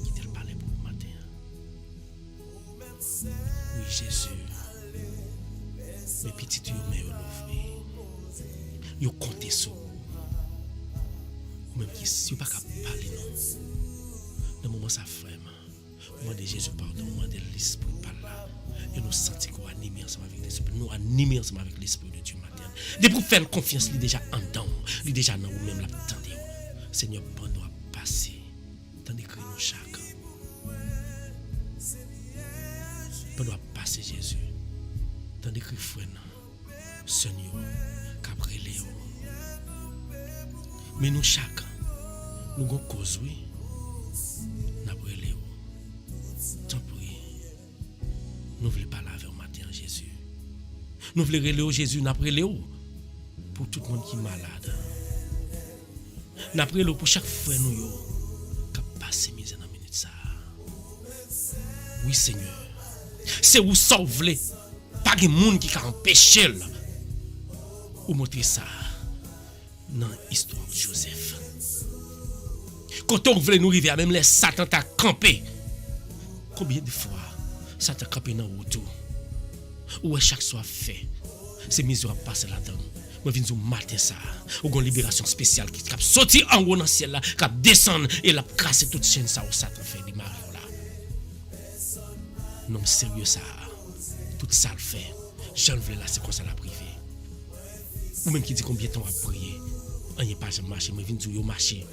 Qui dit parler pour vous matin. Oui, Jésus. Mes petits yeux me l'offrir. Yo comptez sur vous. Ou même qui pas capable de parler non. Dans le moment ça frère. Moi de Jésus pardon, moi de l'esprit par là. Et nous sentons qu'on anime ensemble avec l'Esprit. Nous animer ensemble avec l'Esprit de Dieu matin. De pour faire confiance, il est déjà en dedans. Il est déjà dans vous-même l'attendez. Seigneur, bon doit passer. Tandis que nous chacun. Bon doit passer Jésus. Tandis que frère, Seigneur, qu'après Léo. Mais nous chacun, nous avons cause, oui. N'après Léo. Tant pis. Nous voulons pas laver au matin Jésus. Nous voulons relayer Jésus n'après Léo. Pour tout le monde qui est malade. N'après Léo pour chaque frère nous yo. Qui a passé misère dans minute ça. Oui Seigneur. C'est où sauver. Pas de monde qui a empêché. Ou montrer ça. Dans l'histoire de Joseph. Quand on voulait nous arriver, même les Satan t'a campé. Combien de fois Satan a campé dans le retour? Où chaque soir fait, c'est misère à passer là-dedans. Moi, je viens de matin ça. Ou une libération spéciale qui a sorti en haut dans le ciel là, qui a descendu et l'a cassé toute chaîne ça où Satan fait des mariés là. Non, sérieux ça. Tout ça le fait. Jean le là, c'est comme ça la privé. Ou même qui dit combien de temps à prier. On n'y a pas marché, mais je viens de dire marché.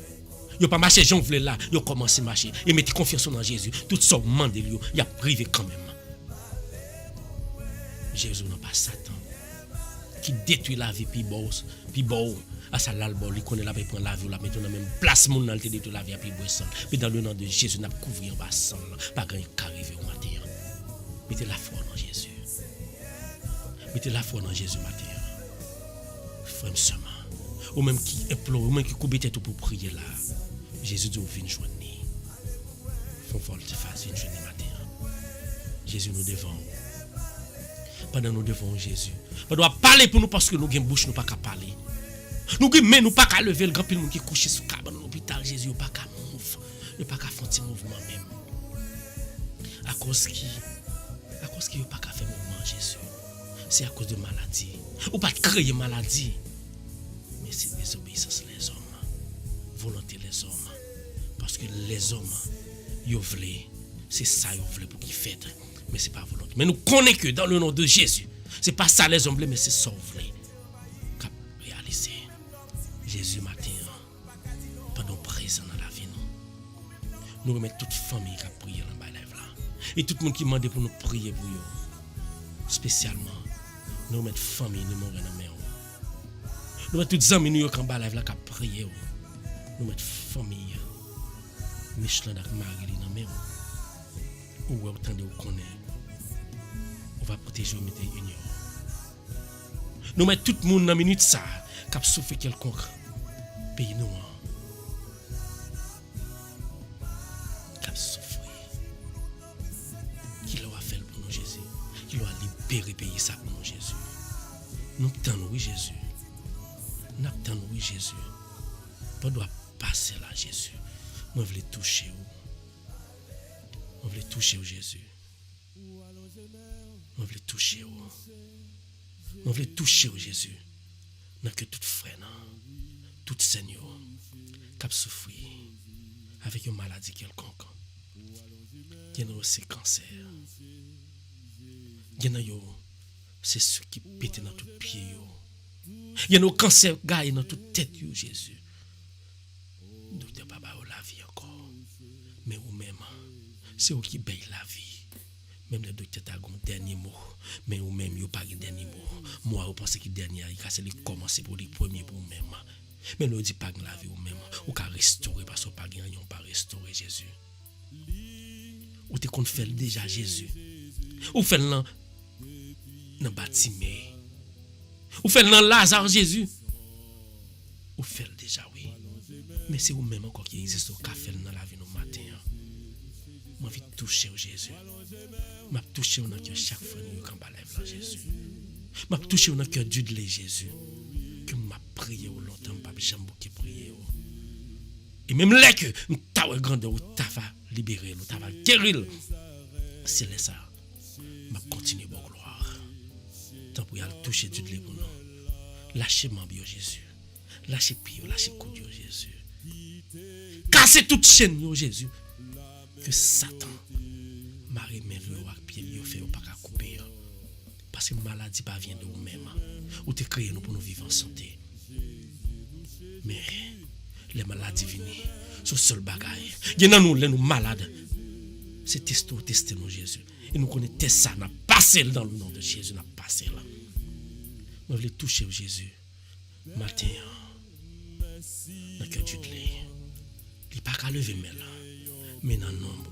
Yo pas marché Jean voulait là, yo commencé marcher et mettez confiance en Jésus. Tout ça mandé lui, il a privé quand même. Jésus n'a pas Satan qui détruit la vie puis bon à ça l'album, il connaît la vie prend la vie la mettre dans même place mon dans te détruire la vie puis boire sang. Mais dans le nom de Jésus n'a couvrir en bas sang, pas grand qui arriver au matin. Mettez la foi en Jésus. Mettez la foi en Jésus matin. Frère seulement. Ou même qui implore, ou même qui coupe tête pour prier là. Jésus dit, viens joindre. Faut volte face, viens joindre matin. Jésus nous devant. Pendant nous devant Jésus. On doit parler pour nous parce que nous avons bouche, nous pas qu'à parler. Nous avons main, nous pas qu'à lever le grand pile monde qui couché sous cabane dans l'hôpital. Jésus, pas qu'à mouvoir. Il pas qu'à faire un petit mouvement même. À cause qui pas qu'à faire mouvement Jésus. C'est à cause de maladie. Ou pas de créer maladie. Mais c'est désobéissance les hommes. Volonté les hommes. Parce que les hommes, ils veulent, c'est ça ils veulent pour qu'ils fassent. Mais ce n'est pas volonté. Mais nous connaissons que dans le nom de Jésus, ce n'est pas ça les hommes veulent, mais c'est ça qu'ils veulent. Qu'à réaliser. Jésus matin, pendant présent dans la vie, nous remettons toute famille qui a prié dans la live là. Et tout le monde qui demande pour nous prier pour eux. Spécialement, nous remettons famille, nous mourons dans la main. Nous mettons toutes les amis nous qui ont live là qui a prié. Nous mettons famille. Michelin avec Marie dans même. Ou autant de vous connaître. On va protéger mettre union. Nous mettons tout le monde dans minute ça qui a souffert quelconque pays noir. Qui a souffert. Qui l'a fait pour nous Jésus. Qui l'a libéré pays ça pour nous Jésus. Nous t'en oui Jésus. Nous t'en oui Jésus. On doit passer là Jésus. Moi, je veux toucher. Moi, je veux toucher Jésus. Moi, je veux toucher. Moi, je veux toucher Jésus. Dans que tout frère, tout Seigneur, qui a souffert avec une maladie quelconque. Il y a aussi cancer. Il y a c'est ceux qui pètent dans tout pied. Il y a un cancer gagne dans toute tête, Jésus. Docteur Papa, la vie encore. Mais ou même, c'est eux qui payent la vie. Même le docteur a un dernier mot. Mais ou même, il n'y a pas de dernier mot. Moi, je pense que le dernier, c'est le commencer pour les premiers pour vous-même. Mais nous ne dit pas que la vie ou même. Ou qu'à restaurer parce que pas gagné, on pas restaurer Jésus. Ou tu compte faire déjà Jésus. Ou fait dans bâtiment. Ou fait dans Lazare Jésus. Ou fait déjà oui. Mais c'est vous-même encore qui existe au café dans la vie nos matin. Moi je toucher au Jésus. M'a toucher dans cœur chaque fois nous quand lève là Jésus. M'a toucher dans cœur Dieu de Jésus. Que m'a prié au longtemps pas jamais qui prier. Et même là que ta grandeur ou ta va libérer, ou ta va guérir. C'est là ça. M'a continuer bon gloire. Tant pour y aller toucher Dieu de pour nous. Lâchez moi bio Jésus. Lâchez pied, lâchez coup Dieu Jésus. Cassez toute chaîne, Jésus. Que Satan Marie men yo ak pied yo fait pas qu'à couper. Parce que maladie pas vient de vous-même. Ou te créé nous pour nous vivre en santé. Mais les maladies viennent, c'est seul bagaille. Il y a nous malades. C'est tester nous Jésus. Et nous connaissons ça, n'a passé dans le nom de Jésus, n'a passé là. Nous voulons toucher Jésus. Matin, dans le cœur du lait. Il n'est pas qu'à lever même là. Mais dans le nom même,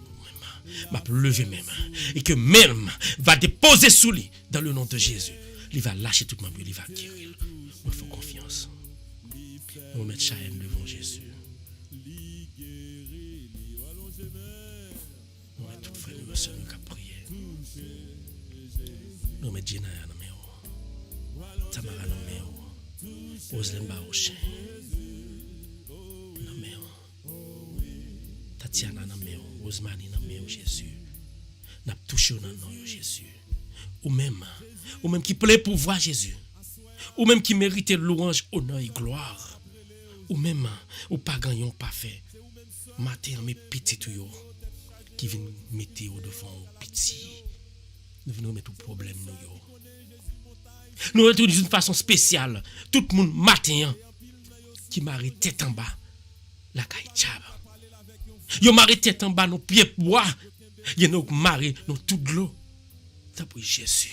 m'a lever même. Et que même va déposer sous lui dans le nom de Jésus. Il va lâcher tout le monde, il va guérir. Nous faisons confiance. Nous mettons Chahenne devant Jésus. Nous mettons tout frère, nous sommes qu'à prier. Nous mettons Gina dans mes hauts. Tamara dans mes hauts. Oslem Baouchen. Dans mes hauts. Tatiana dans mes hauts. Rosemary dans mes hauts, Jésus. N'a touché dans nos Jésus. Ou même qui plaît pour voir Jésus. Ou même qui mérite louange, honneur et gloire. Ou même, ou pas gagnant, pas fait. Matin, mes petits tuyaux qui viennent mettre au devant, petit. Nous venons mettre au problème, nous retrouvons d'une façon spéciale. Tout le monde, matin, qui marie tête en bas, la caille tchab. Yo marie tête en bas, nos pieds bois. Yo nous marie, nos tout de l'eau. C'est pour Jésus.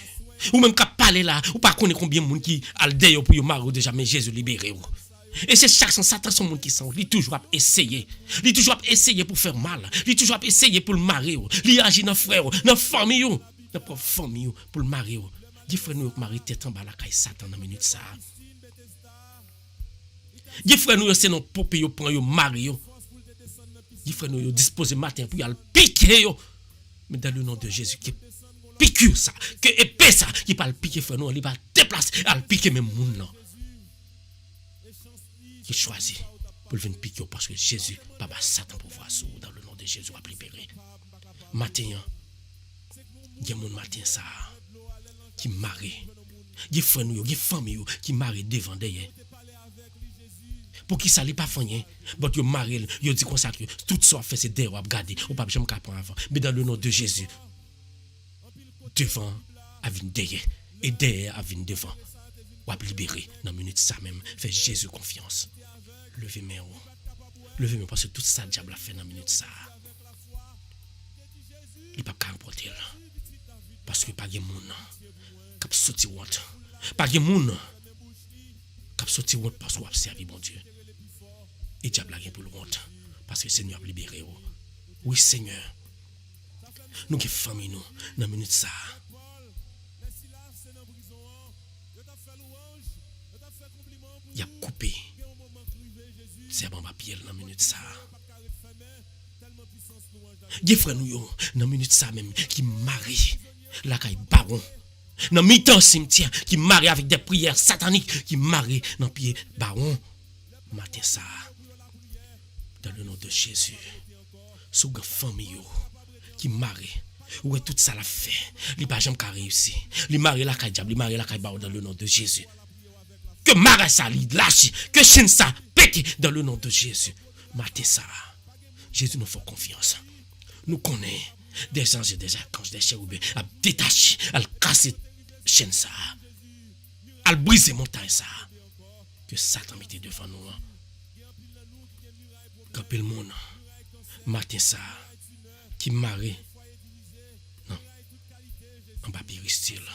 Ou même qu'à parler là, ou pas connaître combien de monde qui a le deuil pour yo marie déjà, mais Jésus libéré. Et c'est chaque Satan son monde qui sent, il toujours a essayé. Il toujours a essayé pour faire mal. Il toujours a essayé pour le marier. Il agit dans frère, dans famille, dans propre famille pour le marier. Dis frère nous marier tête en bas la caille Satan dans minute ça. Dis frère nous c'est non popé yo prend yo marier. Dis frère nous disposer matin pour y aller piquer yo. Mais dans le nom de Jésus qui piqûre ça, que épée ça, qui pas le piquer frère nous, il va déplacer, à le piquer même moun là. Qui choisit pour venir piquer parce que Jésus, papa Satan pour voir ça dans le nom de Jésus va libérer. Matin, il y a mon matin ça qui marie. Il y a frère nous, il y a famille qui marie devant derrière. Pour qui ça n'est pas fait, but yo marie, yo dit comme ça que tout ça fait c'est derrière ou regarder, ou pas jamais capable avant. Mais dans le nom de Jésus, devant a vinn derrière et derrière a vinn devant. Ou libérer dans minute ça même, fait Jésus confiance. Levez-moi. Levez-moi parce que tout ça le diable a fait dans minute ça. Il pas qu'à emporter là. Parce que pas de monde qui a sorti honte. Pas de monde qui a sorti honte parce qu'on a servi mon Dieu. Et le diable a rien pour le honte parce que le Seigneur a libéré. Oui Seigneur. Nous qui famille nous dans minute ça. Il a coupé. C'est bon papier dans minute ça. Des frères nous dans minute ça même qui marie la caille baron. Dans mi-temps cimetière qui marie avec des prières sataniques qui marie dans pied baron. Matin ça. Dans le nom de Jésus. Sous la famille qui marie. Où est tout ça la fait? Il pas jamais réussi. Il marie la caille diable, il marie la caille baron dans le nom de Jésus. Que Marassa lâche, que Shinsa pète dans le nom de Jésus. Matin ça. Jésus nous fait confiance. Nous connaissons des anges et des archanges, des chérubins, à détacher, à casser Shinsa, à briser montagne ça. Que Satan mette devant nous. Quand le monde, matin ça, qui marie, non, on va péristir là.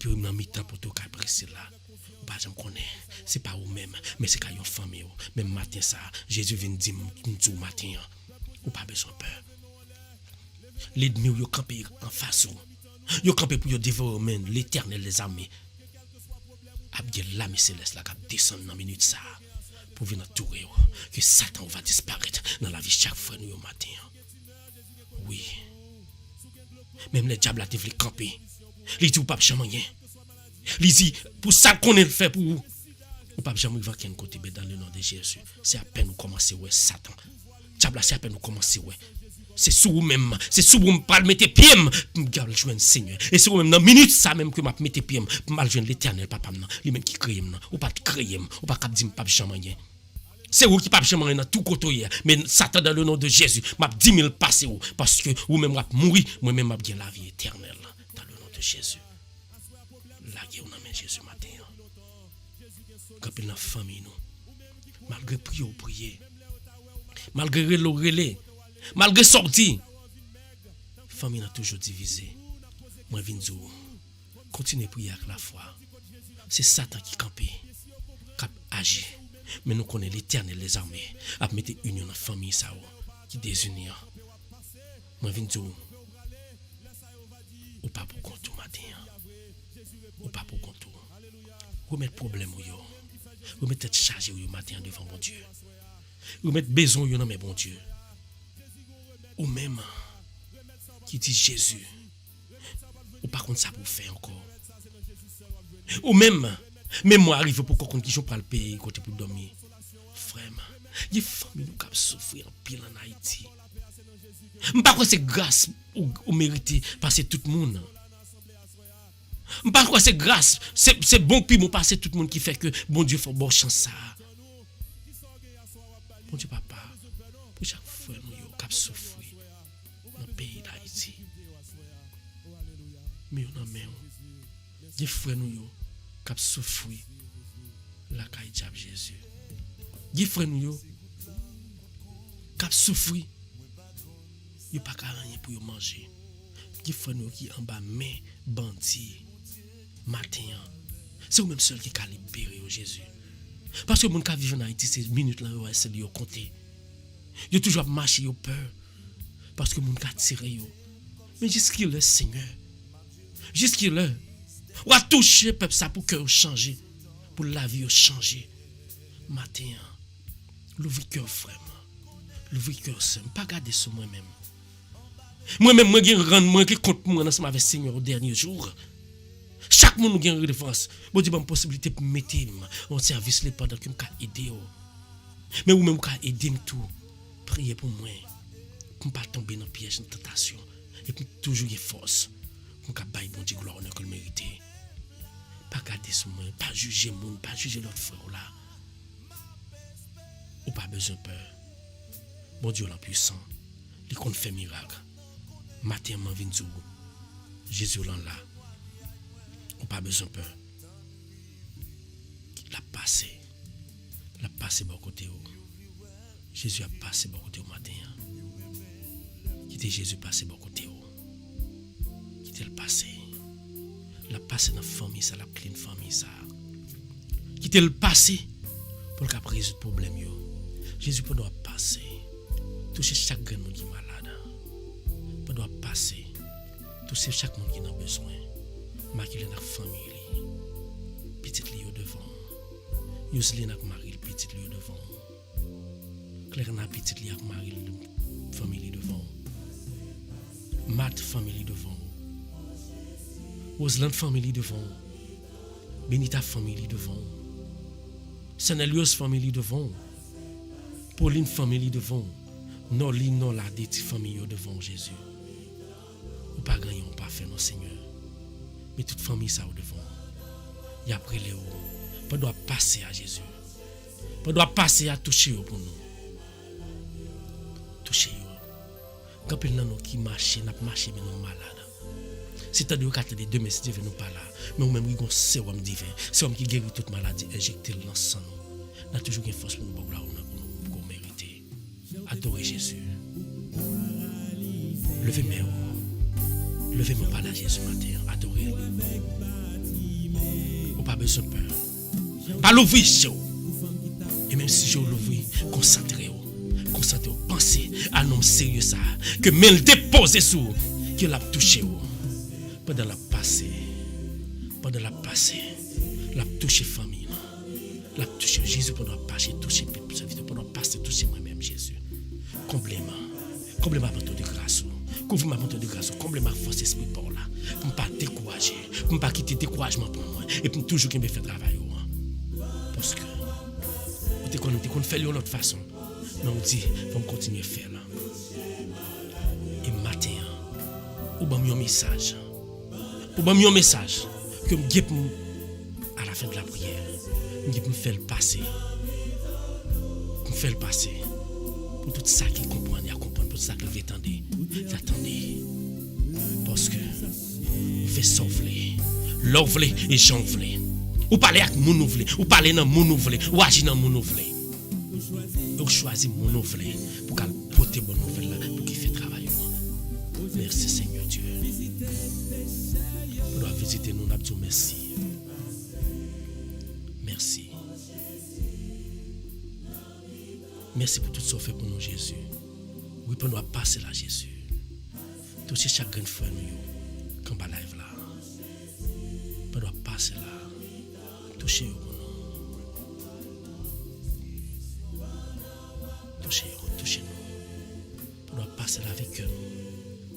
Dans mi-temps pour tout cas précis là. Pas j'aime connaître. C'est pas vous même, mais c'est quand une famille. Même matin ça, Jésus vient dire nous matin, ou pas besoin peur. L'ennemi yo campé en face. Yo campé pour yo dévorer l'Éternel des armées. Abdiel l'âme céleste là qui descend dans minute ça pour venir entourer que Satan va disparaître dans la vie chaque fois nous matin. Oui. Même les diables a développé camper. Il dit ou pas jamais rien. Il dit pour ça qu'on est fait pour vous. Ou pas jamais va qu'un côté dans le nom de Jésus. C'est à peine nous commencer ouais Satan. Diable c'est à peine nous commencer ouais. C'est sous vous même, c'est sous vous pas mettre pied me joindre Seigneur. Et c'est même dans minute ça même que m'a mettre pied mal joindre l'Éternel papa non, lui même qui crée non, ou pas créer ou pas cap dire pas jamais rien. C'est vous qui pas jamais dans tout côté. Mais Satan dans le nom de Jésus, m'a 10 000 passer parce que vous même m'a mourir, moi même m'a la vie éternelle dans le nom de Jésus. La guerre on amène Jésus matin. Quand il la famille nous, malgré prier, malgré relais, malgré sorti, famille a toujours divisé. Moi viens dire, continuez à prier avec la foi. C'est Satan qui campe, qui agit. Mais nous connaissons l'Éternel, les armées, à mettre union dans la famille, ça, qui désunit. Moi, je dis, ou pas pour compte matin. Ou pas pour compte. Vous mettez problème, vous mettez chargé au matin devant mon Dieu. Vous mettez besoin dans mes bon Dieu. Ou même, qui dit Jésus, ou pas contre ça pour faire encore. Ou même moi arrive pour qu'on qui pour le payer côté pour dormir. Frère, il y a des familles qui souffrent en pile en Haïti. M'pas quoi c'est grâce ou mérité passer tout le monde. M'pas quoi c'est grâce, c'est bon puis mon passer tout le monde qui fait que bon Dieu fait bon chance ça. Bon Dieu papa, pour chaque frère nous qui souffre dans le pays d'Haïti. Mais on a même des frères nous qui souffrent la caille de Jésus. Des frères nous qui souffrent, ils pas rien pour manger. Des frères nous qui en bas mais bandits matin. C'est vous même seul qui a libéré Jésus. Parce que mon qui vivent en Haïti ces minutes là c'est lui compter. Yo toujours marcher yo peur parce que mon qui tiré yo. Mais jusqu'il le Seigneur. Jusqu'il là. On a touché peuple ça pour que changer, pour la vie changer. Matin, l'ouvrir cœur frère, l'ouvrir cœur seul, pas garder sur moi-même. Moi-même moi gagne rendre moi qui compte moi ensemble avec Seigneur au dernier jour. Chaque monde gagne redevance. Bon Dieu bonne possibilité pour mettre en service les pendant que m'ka aider. Mais ou même ka aider tout. Priez pour moi pour pas tomber dans piège de tentation et pour toujours y force. Pour ka bailler bon Dieu gloire que le mériter. Pas garder sur moi, pas juger monde, pas juger l'autre frère là. Ou pas besoin peur. Bon Dieu l'impuissant, il compte faire miracle. Matin m'en vinn dire Jésus là. Ou pas besoin peur. Il a passé bon côté où. Jésus a passé bon côté au matin. Qui était Jésus passé bon côté où. Qui était le passé. La passé dans la famille, ça, la clean famille, ça. Qui était le passé pour qu'il résoudre le problème. Jésus peut doit passer. Toucher chaque monde qui est malade. Peut doit passer. Toucher chaque monde qui a besoin. Marquer dans la famille. Petite li devant. Yosli nak Marie, petite li devant. Claire na petite li ak Marie, famille devant. Mat famille devant. Rosland famille devant. Benita famille devant. Senelios famille devant. Pauline famille devant. Noli non la deti famille devant Jésus. Ou pas gagner, ou pas faire non Seigneur. Mais toute famille ça au devant. Y a pris les hauts. Pas doit passer à Jésus. Pas doit passer à toucher pour nous. Toucher quand il nous qui marche, n'a marché mais nous malade. C'est-à-dire qu'à les deux messieurs ne nous pas là. Mais nous même nous sérum divin, sérum qui guérit toute maladie, injecter dans sang nous. N'a toujours une force pour nous pour mériter. Adorez Jésus. Levez-moi. Levez-moi par là Jésus matin, adorez. Ou pas besoin de peur. Pas l'ouvrir. Et même si je l'ouvre, concentrez-vous. Concentrez-vous. Pensez à un homme sérieux ça. Que même déposé sous. Que l'a touché. Pendant la passée. Pendant la passée. L'a touché famille. L'a touché Jésus pendant la passée. Touché peuple. Pendant la passée. Touché moi-même Jésus. Comblez-moi. Comblez-moi pour de grâce. Couvre-moi pour de grâce. Comblez-moi force esprit pour là. Pour ne pas décourager. Pour ne pas quitter le découragement pour moi. Et pour toujours qu'il me fait travailler. Parce que on fait de l'autre façon. Mais on dit, on va continuer à faire là. Et matin, on va me un message. On va me un message que à la fin de la prière, je me fais le passer. fait le passer. Pour tout ça qu'il comprend, il comprend. Pour tout ça qu'il veut attendre. J'attendais. Parce que vous faites sauver. L'ouvler et j'en voulais. Ou parler avec mon ouvlé. Ou parler dans mon ouvlé. Ou agir dans mon ouvlé. Ou choisir mon ouvlé. Pour qu'elle porte bonne nouvelle là. Pour qu'il fait travail. Merci Seigneur Dieu. Pour doit visiter nous. Nous disons merci. Merci. Merci pour tout ce que fait pour nous, Jésus. Oui, pour nous passer là, Jésus. Toucher chaque grande frère, nous, quand on live là. Pour nous passer là. Toucher pour nous. Toucher nous. Pour nous passer là avec eux.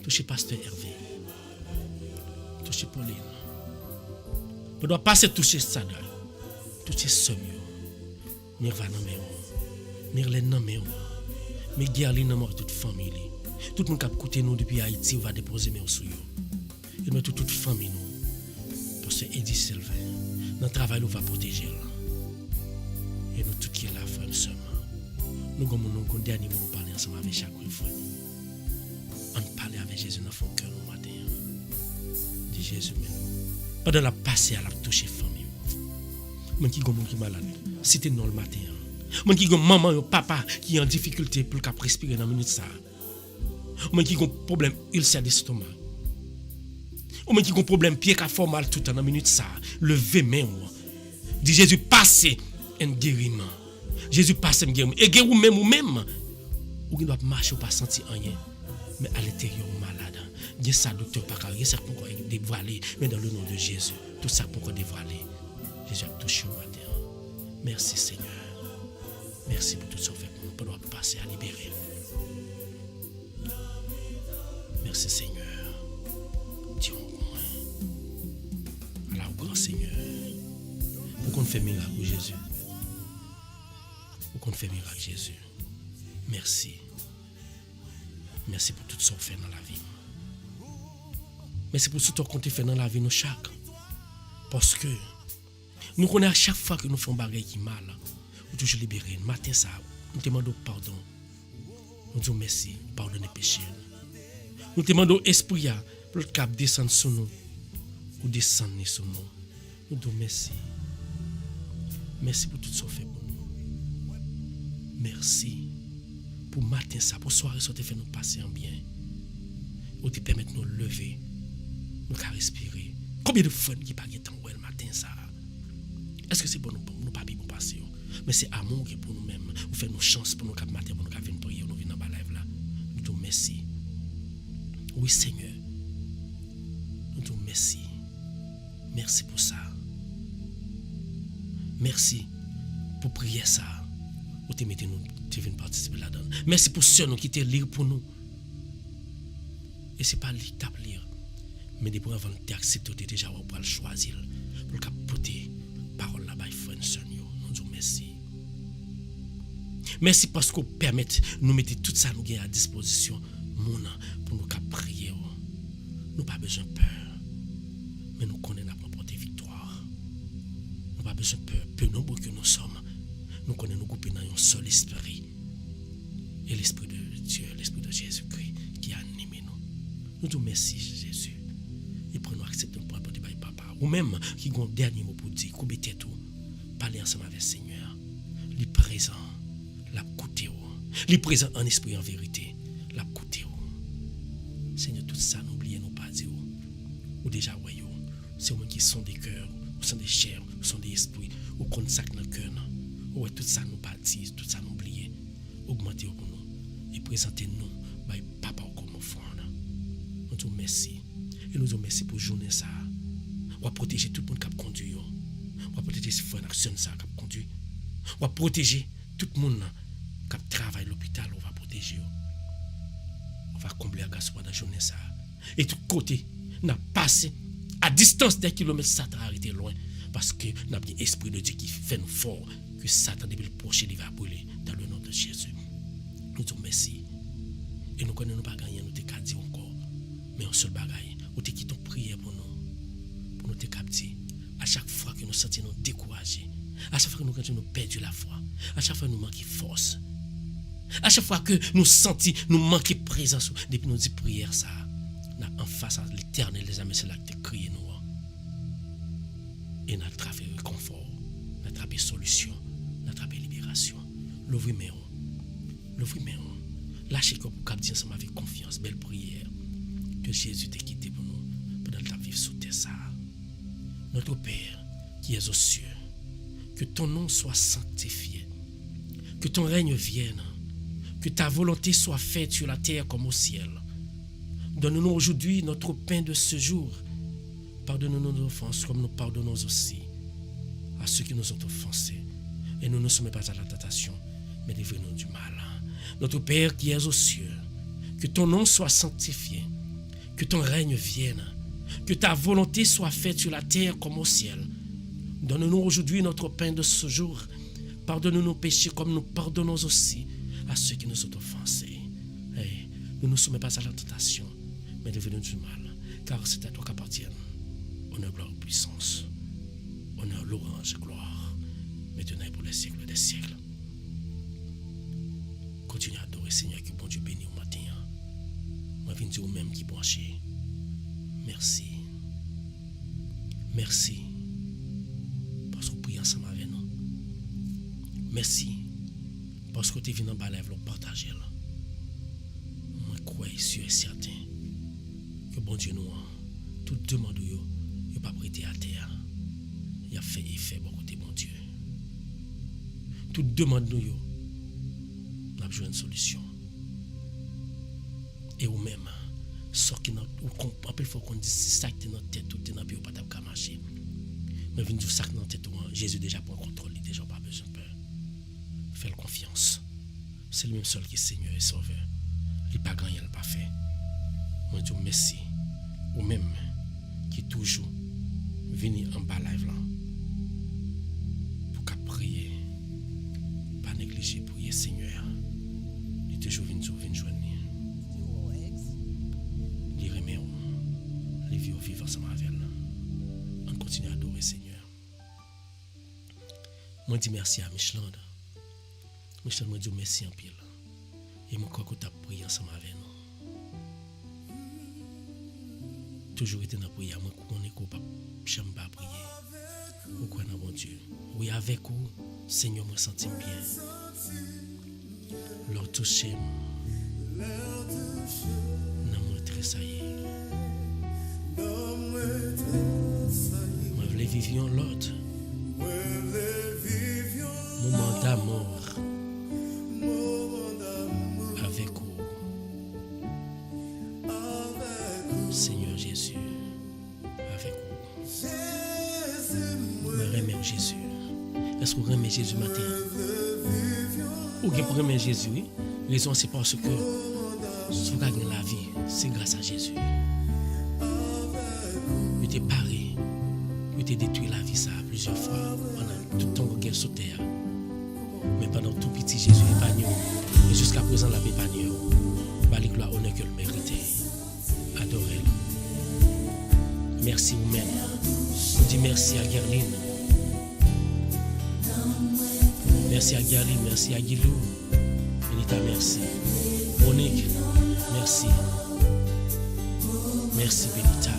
Toucher Pasteur Hervé. Toucher Pauline. Pour nous passer toucher Sada. Toucher Somio. Mirvana Méo. Mirlen nan men, mais Gerli nan mort toute famille. Tout le monde qui a écouté nous depuis Haïti, on va déposer mes sous yo. Et nous toute famille nous. Parce que Eddie Sylvain, dans le travail, nous va protéger. Et nous tout qui est là, frère, nous avons un dernier mot, nous parler ensemble avec chaque frère. On parle avec Jésus dans le cœur nous matin. Dis Jésus, mais nous. Pendant la passé, à la toucher famille. Moi qui est malade, c'était nous le matin. Moi qui ont maman ou papa qui est en difficulté pour qu'à respirer dans minute ça. Moi qui ont problème ulcère d'estomac. Moi qui ont problème pied qui fait mal tout dans minute ça. Levez main. Dis Jésus passez un guériment. Jésus passe un guériment. Et guérir ou même ou doit marcher ou pas sentir rien. Mais à l'intérieur malade. Dis ça docteur pas carré ça pour dévoiler mais dans le nom de Jésus. Tout ça pour dévoiler. Jésus a touché au matin. Merci Seigneur. Merci pour tout ce que vous faites pour nous, pour nous passer à libérer. Merci Seigneur. Dieu moi. Alors grand Seigneur. Pour qu'on fait miracle Jésus. Pour qu'on fait miracle Jésus. Merci. Merci pour tout ce que vous faites dans la vie. Merci pour tout ce que vous fait dans la vie nous chaque. Parce que nous connaissons à chaque fois que nous faisons des choses qui mal. Nous toujours libérés. Matin ça, nous demandons pardon. Nous disons merci, pardonnez péché. Nous demandons esprit pour le cap descendre sur nous ou descendre sur nous. Nous disons merci. Merci pour tout ce que vous faites pour nous. Merci pour matin ça, pour soirée ça te fait nous passer en bien. Ou te permettre de nous lever, nous respirer. Combien de fois qui pas temps le matin ça? Est-ce que c'est pour nous pas bien pour passer? Mais c'est amour qui est pour nous-mêmes. Vous faites nos chances pour nous cap matin, pour nous cap venir prier, nous venir dans la live là. Nous disons merci. Oui Seigneur. Nous disons merci. Merci pour ça. Merci pour prier ça. Vous te mettez nous, tu viens participer là-dedans. Merci pour ceux qui te lire pour nous. Et c'est pas lire lire. Mais depuis avant de t'accepter, tu déjà pour le choisir. Pour le capoter parole là-bas, frère et sœur. Nous disons merci. Merci parce que vous permettez de nous mettre tout ça nous à disposition pour nous prier. Nous n'avons pas besoin de peur. Mais nous connaissons notre propre victoire. Nous n'avons pas besoin de peur. Peu nombreux que nous sommes. Nous connaissons nous grouper dans un seul esprit. Et l'esprit de Dieu, l'esprit de Jésus-Christ qui anime nous. Nous disons merci Jésus. Et pour nous accepter pour apporter par papa. Ou même qui ont un dernier mot pour dire, couper tout. Parler ensemble avec le Seigneur. Il est présent. La côté. Il est présent en esprit en vérité. La côté. Seigneur, tout ça, n'oubliez nous pas dire. Ou déjà, voyons. C'est eux qui sont des cœurs, ou sont des chairs, ou sont des esprits, ou qu'on sac dans le cœur. Ou tout ça nous pas dire, tout ça nous oublier. Augmentez pour nous. Et présentez-nous. Papa, comme nous frères. Nous disons merci. Et nous disons merci pour journée ça. On va protéger tout le monde qui a conduit. On va protéger ces frères d'action ça qui a conduit. On va protéger tout le monde qui travaille à l'hôpital. On va protéger. On va combler la grâce pendant la journée ça. Et tout côté, on a passé à distance des kilomètres, Satan a arrêté loin. Parce que nous avons un esprit de Dieu qui fait nous fort. Que Satan, depuis le prochain, il va brûler dans le nom de Jésus. Nous disons merci. Et nous connaissons pas gagner, nous t'avons dit encore. Mais un seul bagaille, nous t'avons prié pour nous. Pour nous t'avons dit, à chaque fois que nous sentons nous découragés, À chaque fois que nous perdons la foi, à chaque fois que nous manquons force, à chaque fois que nous sentons, nous manquons présence, depuis nous disons prière ça, en face à l'éternel, les amis, c'est là que tu crié nous. Et nous attrapé réconfort, nous attrapé solution, nous attrapé libération. L'ouvrir mes lâchez comme pour dire ensemble avec confiance, belle prière, que Jésus t'a quitté pour nous, pendant que tu vivre sous terre ça. Notre Père, qui es aux cieux, que ton nom soit sanctifié, que ton règne vienne, que ta volonté soit faite sur la terre comme au ciel. Donne-nous aujourd'hui notre pain de ce jour. Pardonne-nous nos offenses comme nous pardonnons aussi à ceux qui nous ont offensés. Et nous ne soumets pas à la tentation, mais délivrez-nous du mal. Notre Père qui es aux cieux, que ton nom soit sanctifié, que ton règne vienne, que ta volonté soit faite sur la terre comme au ciel. Donne-nous aujourd'hui notre pain de ce jour. Pardonne-nous nos péchés comme nous pardonnons aussi à ceux qui nous ont offensés. Et ne nous soumets pas à la tentation, mais délivrez-nous du mal, car c'est à toi qu'appartiennent honneur, gloire, puissance, honneur, louange, gloire, maintenant et pour les siècles des siècles. Continue à adorer, Seigneur, que bon Dieu bénisse au matin. Moi, je viens dire vous-même qui branché. Merci. Merci. Parce que vous priez ensemble avec nous. Merci. Parce que tu es venu en bas lèvres pour partager. Moi, je crois sûr et certain que bon Dieu nous, toute demande, il n'a pas prêté à terre. Il a fait effet bon côté, bon Dieu. Toute demande, nous a besoin de solution. Et ou même, ce qui il faut qu'on dise si ça qui est dans notre tête, tout est dans le pied, pas de marcher. Mais venez dire ça qui est dans notre tête, Jésus déjà prend contrôle, il déjà pas besoin de peur. Fais confiance. C'est le même seul qui est Seigneur et Sauveur. Il n'a pas gagné, il n'a pas fait. Moi, je dis merci. Ou même, qui toujours venu en bas live là, pour qu'à prier, pas négliger, prier Seigneur. Il est toujours venu joindre. Il remet, les vivre ensemble avec elle. On continue à adorer Seigneur. Moi, je dis merci à Michelin. Michelin, moi, je dis merci en pile. Et mon corps, tu as prié ensemble avec nous. Toujours été dans la prière, moi, qu'on est capable de pas prier. Pourquoi non, mon Dieu? Oui, avec vous, Seigneur, moi, senti bien. Leur toucher, non, moi, très ça y est. Moi, je voulais vivre l'autre. Moment d'amour avec vous. Seigneur Jésus, avec vous. Je remercie Jésus. Est-ce que vous remerciez Jésus matin? Ou vous remerciez Jésus? Oui. La raison, c'est parce que si vous gagnez la vie, c'est grâce à Jésus. Il était paré, il était détruit la vie ça plusieurs fois pendant tout le temps qu'il est sur terre. Mais pendant tout petit, Jésus est épanoui. Et jusqu'à présent, la vie est épanoui. Bah, les gloires, honneur que le méritait. Adorez-le. Merci vous-même. Je dis merci à Gerline. Merci à Gerline, merci à Guilou. Benita, merci. Monique, merci. Merci Benita.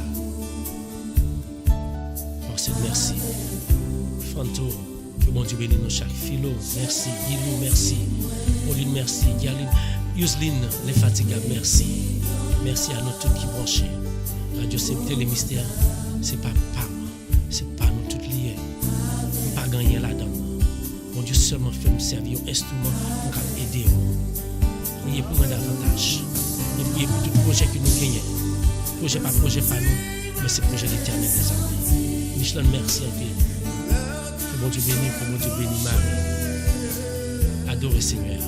Forcé, merci. Fanto, que bon Dieu bénisse nous chaque philo. Merci. Guilou, merci. Pauline, merci. Gerline, Yuseline, les fatigables, merci. Merci à nous tous qui branchent. Radio Télé Mystère, c'est pas c'est pas nous tous liés. Pas gagner là-dedans. Mon Dieu seulement fait nous servir un instrument pour aider. Priez pour moi davantage. Et priez pour tout projet que nous gagnons. Projet pas nous, mais c'est projet d'éternel des armées. Michelin, merci à Dieu. Que bon Dieu bénisse, que bon Dieu bénisse Marie. Adorez Seigneur.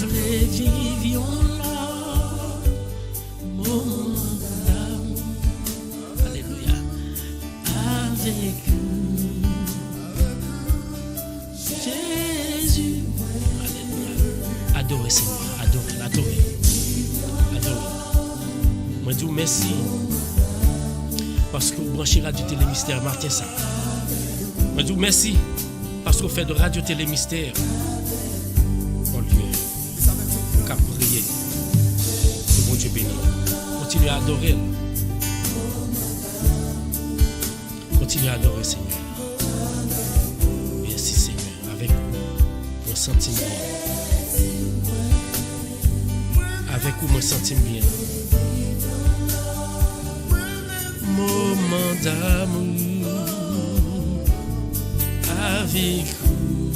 Je voulais vivre là, mon amour, alléluia, avec Jésus, alléluia. Adorez Seigneur, adorez. Moi je dis merci, parce que bon branché Radio Télé Mystère matin ça. Je dis merci parce qu'on fait de Radio Télé Mystère un lieu pour prier. Que bon Dieu bénisse. Continue à adorer. Continue à adorer Seigneur. Merci Seigneur. Avec vous, me sentir bien. Avec vous, me sentir bien. Moment d'amour avec vous.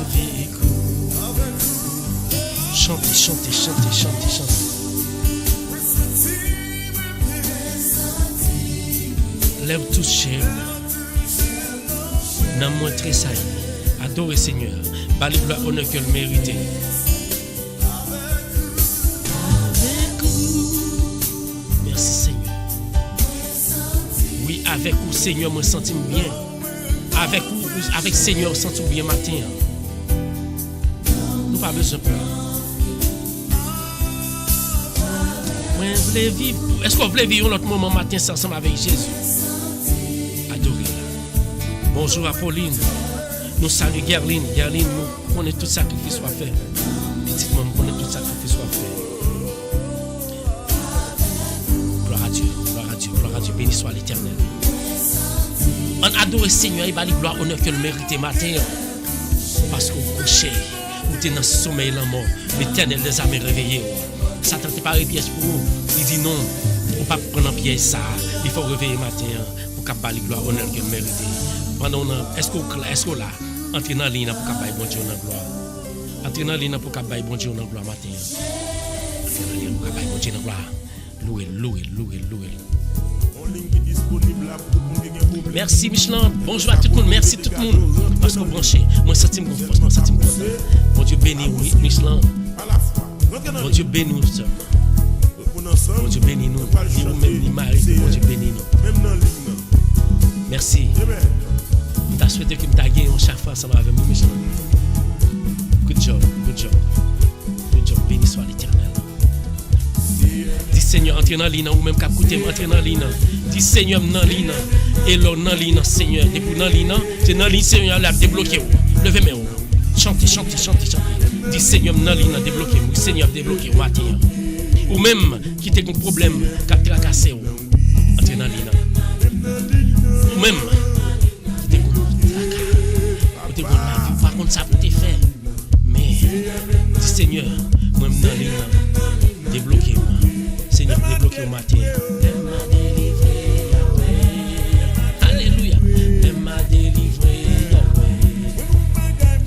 Avec vous. Chantez, chantez, chantez, chantez, chantez. Lève tous chaînes. N'a montré ça. Adorez Seigneur. Bali gloire honneur que le mérité. Avec vous. Merci Seigneur. Oui, avec vous Seigneur, me sens bien. Avec vous, avec Seigneur, me sens bien matin. Nous pas besoin de peur. Moi, je voulais vivre. Est-ce qu'on voulait vivre l'autre moment matin ensemble avec Jésus? Bonjour Apolline, nous saluons Gerline. Gerline, nous connaissons tout sacrifice soit fait. Petite maman, nous connaissons tout sacrifice soit fait. Gloire à Dieu, gloire à Dieu, gloire à Dieu, béni soit l'Éternel. On adore le Seigneur, il va lui gloire, honneur que le mérite matin. Parce qu'au coucher, où tu es dans le sommeil et la mort, l'Éternel les a réveillés. Satan ne pas piège pour nous. Il dit non, il ne faut pas prendre un piège ça. Il faut réveiller matin pour qu'il lui gloire, honneur que le mérite. Est-ce qu'on là entrer dans la ligne pour qu'il bon Dieu dans la gloire. Entrer dans la ligne pour qu'il bon Dieu dans la gloire matin. Entrer dans la ligne pour qu'il bon Dieu dans la gloire. Louez. Merci Michelin. Bonjour à tout le monde. Merci tout le monde. Parce qu'on branché. Moi, ça me conforte. Moi, ça me conforte. Bon Dieu béni, oui, Michelin. Bon Dieu béni nous. Bon Dieu béni nous. Ni vous-même, ni Marie. Bon Dieu béni nous. Merci. Je souhaite que je gagné chaque fois ensemble avec moi. Good job. Béni soit l'Éternel. Dis Seigneur, entrez dans l'île ou même qu'à côté, entrez dans l'île. Dis Seigneur, dans l'île. Et là, dans l'île, Seigneur. Depuis dans l'île, c'est dans l'île, Seigneur, là, débloqué. Levez-moi. Chantez. Dis Seigneur, dans l'île, débloqué. Seigneur, débloqué au matin. Ou même qui a un problème, qui a tracassé. Entrez dans l'île. Ou même. Par contre, ça peut te faire. Mais, dis Seigneur, moi-même dans l'île, débloquez-moi. Seigneur, débloquez au matin. Alléluia. M'a délivré.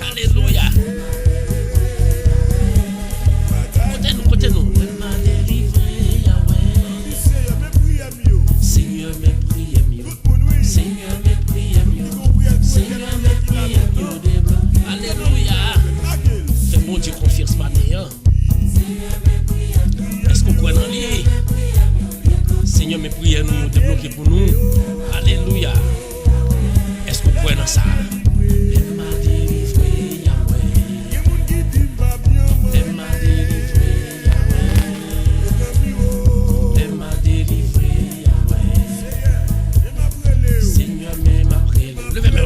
Alléluia. Côté-nous. M'a délivré. Seigneur, mes prières mieux. Seigneur, mes prières mieux. Seigneur, mes prières mieux. Alléluia. Fais bon Dieu confiance ce matin. Est-ce qu'on croit dans lui? Seigneur, mes prières nous débloquées pour nous. Alléluia. Est-ce qu'on croit dans ça?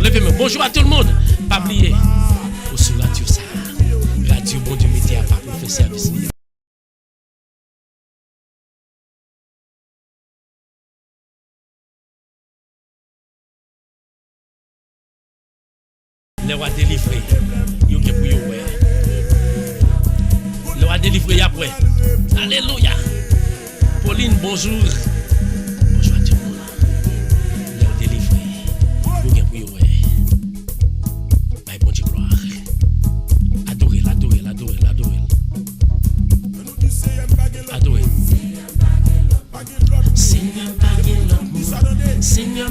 Levez-moi. Bonjour à tout le monde. Pas oublier. Sur Radio ça. Radio Bon Dieu Média pas pour faire service. Le roi délivré. Yo qui pour yo ouais. Le roi délivré après. Alléluia. Pauline, bonjour. Bonjour à tout le monde. Le roi délivré. Yo qui pour yo ouais. Bye bon Dieu gloire. Adorez. Seigneur,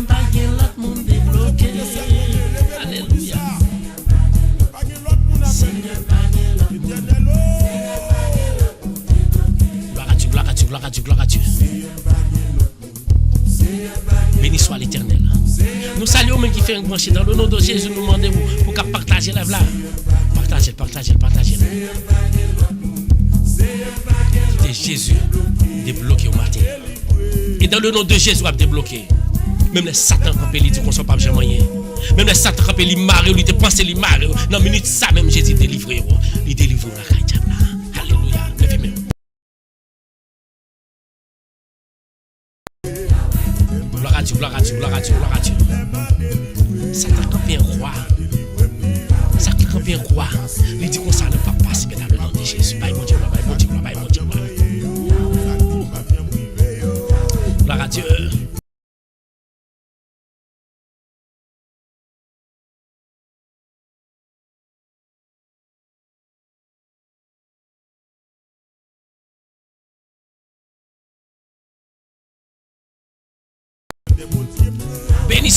baguette l'autre monde débloqué. Alléluia. Seigneur, baguette l'autre monde. Gloire à Dieu. Béni soit l'Éternel. Nous saluons même qui fait un branché dans le nom de Jésus. Nous demandons pour qu'à partager la là. Partagez. de Jésus, débloqué au matin. Et dans le nom de Jésus, va débloquer. Même les Satan quand il dit qu'on soit pas jamais rien. Même les Satan quand il marre, il te pense il marre. Dans minute ça même Jésus délivré. Il délivre la caille. Alléluia. Levez-moi. Gloire à Dieu, gloire à Dieu, gloire à Dieu, gloire à Dieu. Satan quand il roi. Satan quand il roi. Il dit qu'on ça ne va pas passer dans le nom de Jésus. Bye mon Dieu, bye mon Dieu, bye mon Dieu. Gloire à Dieu. Béni.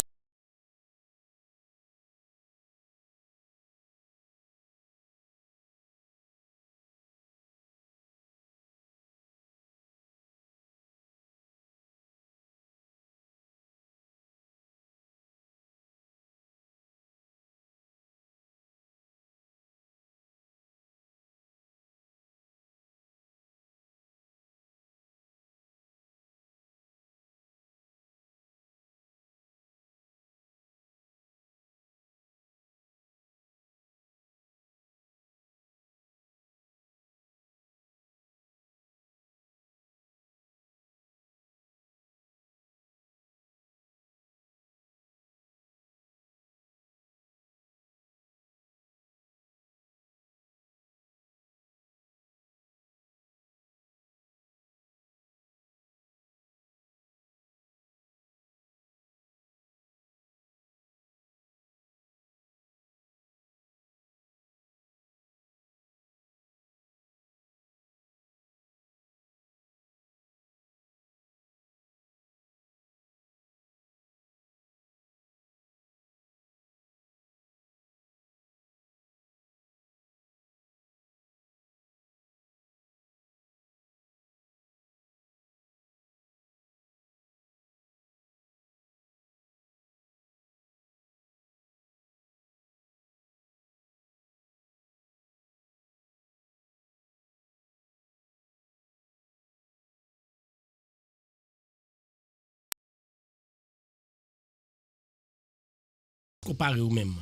Comparez ou même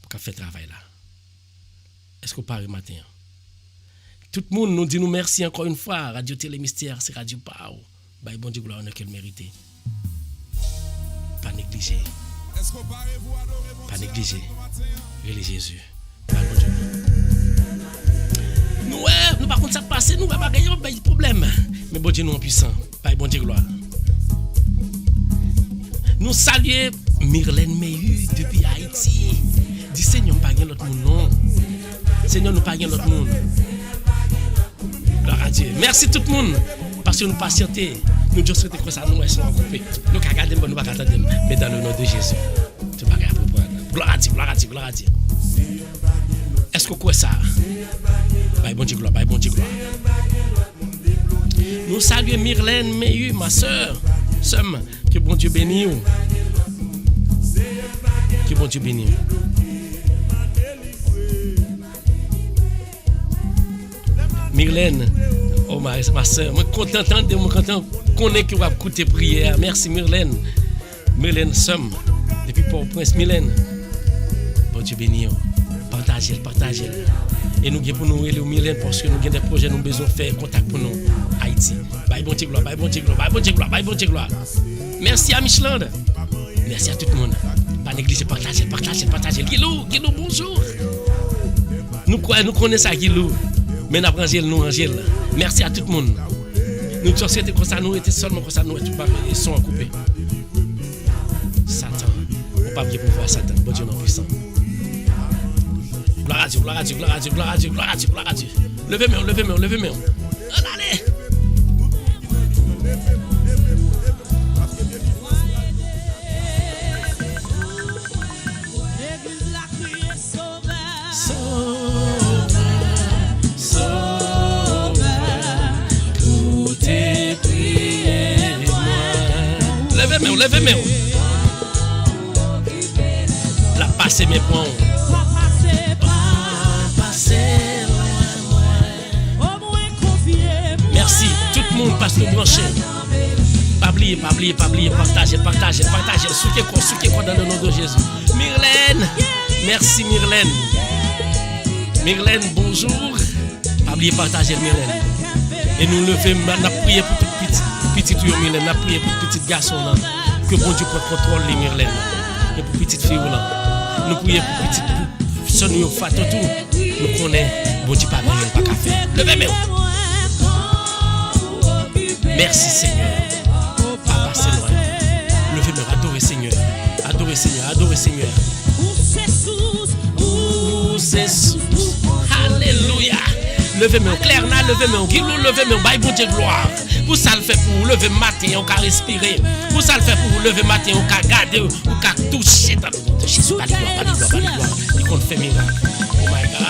pour faire travail là. Est-ce qu'on parle matin? Tout le monde nous dit nous merci encore une fois. Radio Télé Mystère, c'est Radio Pau. Bah, bon Dieu, gloire, on a qu'elle mérite. Pas négliger. Pas négliger. Relais Jésus. Bah, bon Dieu. Nous par contre ça passe, nous va pas gagner un problème. Mais bon Dieu nous en puissant. Bah, bon Dieu, gloire. Nous saluons Myrlène Mehu depuis Haïti. Dis Seigneur, nous ne pas l'autre monde, non. Seigneur, nous ne pas l'autre monde. Gloire à Dieu. Merci tout le monde. Parce que nous patientons. Nous devons souhaiter que ça nous soit coupé. Nous ne regardons pas, nous ne pas attendre. Mais dans le nom de Jésus, tu ne vas pas reprendre. Gloire à Dieu, gloire à Dieu, gloire à Dieu. Est-ce que vous croyez ça? Bye, bon Dieu, gloire, bye, bon Dieu, gloire. Nous saluons Myrlène Mehu, ma soeur. Somme, que bon Dieu bénisse. Que bon Dieu bénisse. Myrlène, oh ma soeur, moi content de moi content qu'on est que va écouter prière. Merci Myrlène. Myrlène Somme, depuis Port-au-Prince, Myrlène. Bon Dieu bénisse. Partagez. Et nous pour nous aller au Myrlène parce que nous avons des projets, nous avons besoin de faire contact pour nous. Haïti. Bye bon Dieu gloire, bye bon Dieu gloire, bye bon Dieu gloire, bye bon Dieu gloire. Merci à Michelin. Merci à tout le monde. Pas négliger, partager. Guilou, bonjour. Nous connaissons ça, Guilou. Mais nous avons Angèle. Merci à tout le monde. Nous sommes comme ça, nous étions seulement comme ça, nous étions pas et sont coupés. Satan. On ne peut pas bien pouvoir Satan. Bon Dieu, non puissant. Gloire à Dieu. Levez-moi. Allez. Levez-moi. La passe mes points. Merci le monde, pasteur branché. Pas oublier, partagez. Souquez quoi dans le nom de Jésus. Myrlène, merci Myrlène. Myrlène, bonjour. Pas oublier, partagez Myrlène. Et nous levons, nous prions pour tout petit Myrlène, nous prions pour tout petit garçon là. Que bon Dieu prenne contrôle les Myrlène. Et pour petite fille là. Nous prions pour petite son nous fait tout. Nous connaissons, bon Dieu pas rien, pas qu'à faire. Levez-moi. Merci Seigneur. Papa, c'est loin. Levez-moi, adorez Seigneur. Adorez Seigneur. Alléluia. Levez-moi, Clairna, levez-moi, Guilou, levez-moi, bye bon Dieu gloire. Pour ça le fait pour vous, lever matin, on peut respirer. Pour ça le fait pour vous, lever matin, on peut garder, on peut toucher dans le nom de Jésus. Pas de gloire. Il compte faire miracle. Oh my God.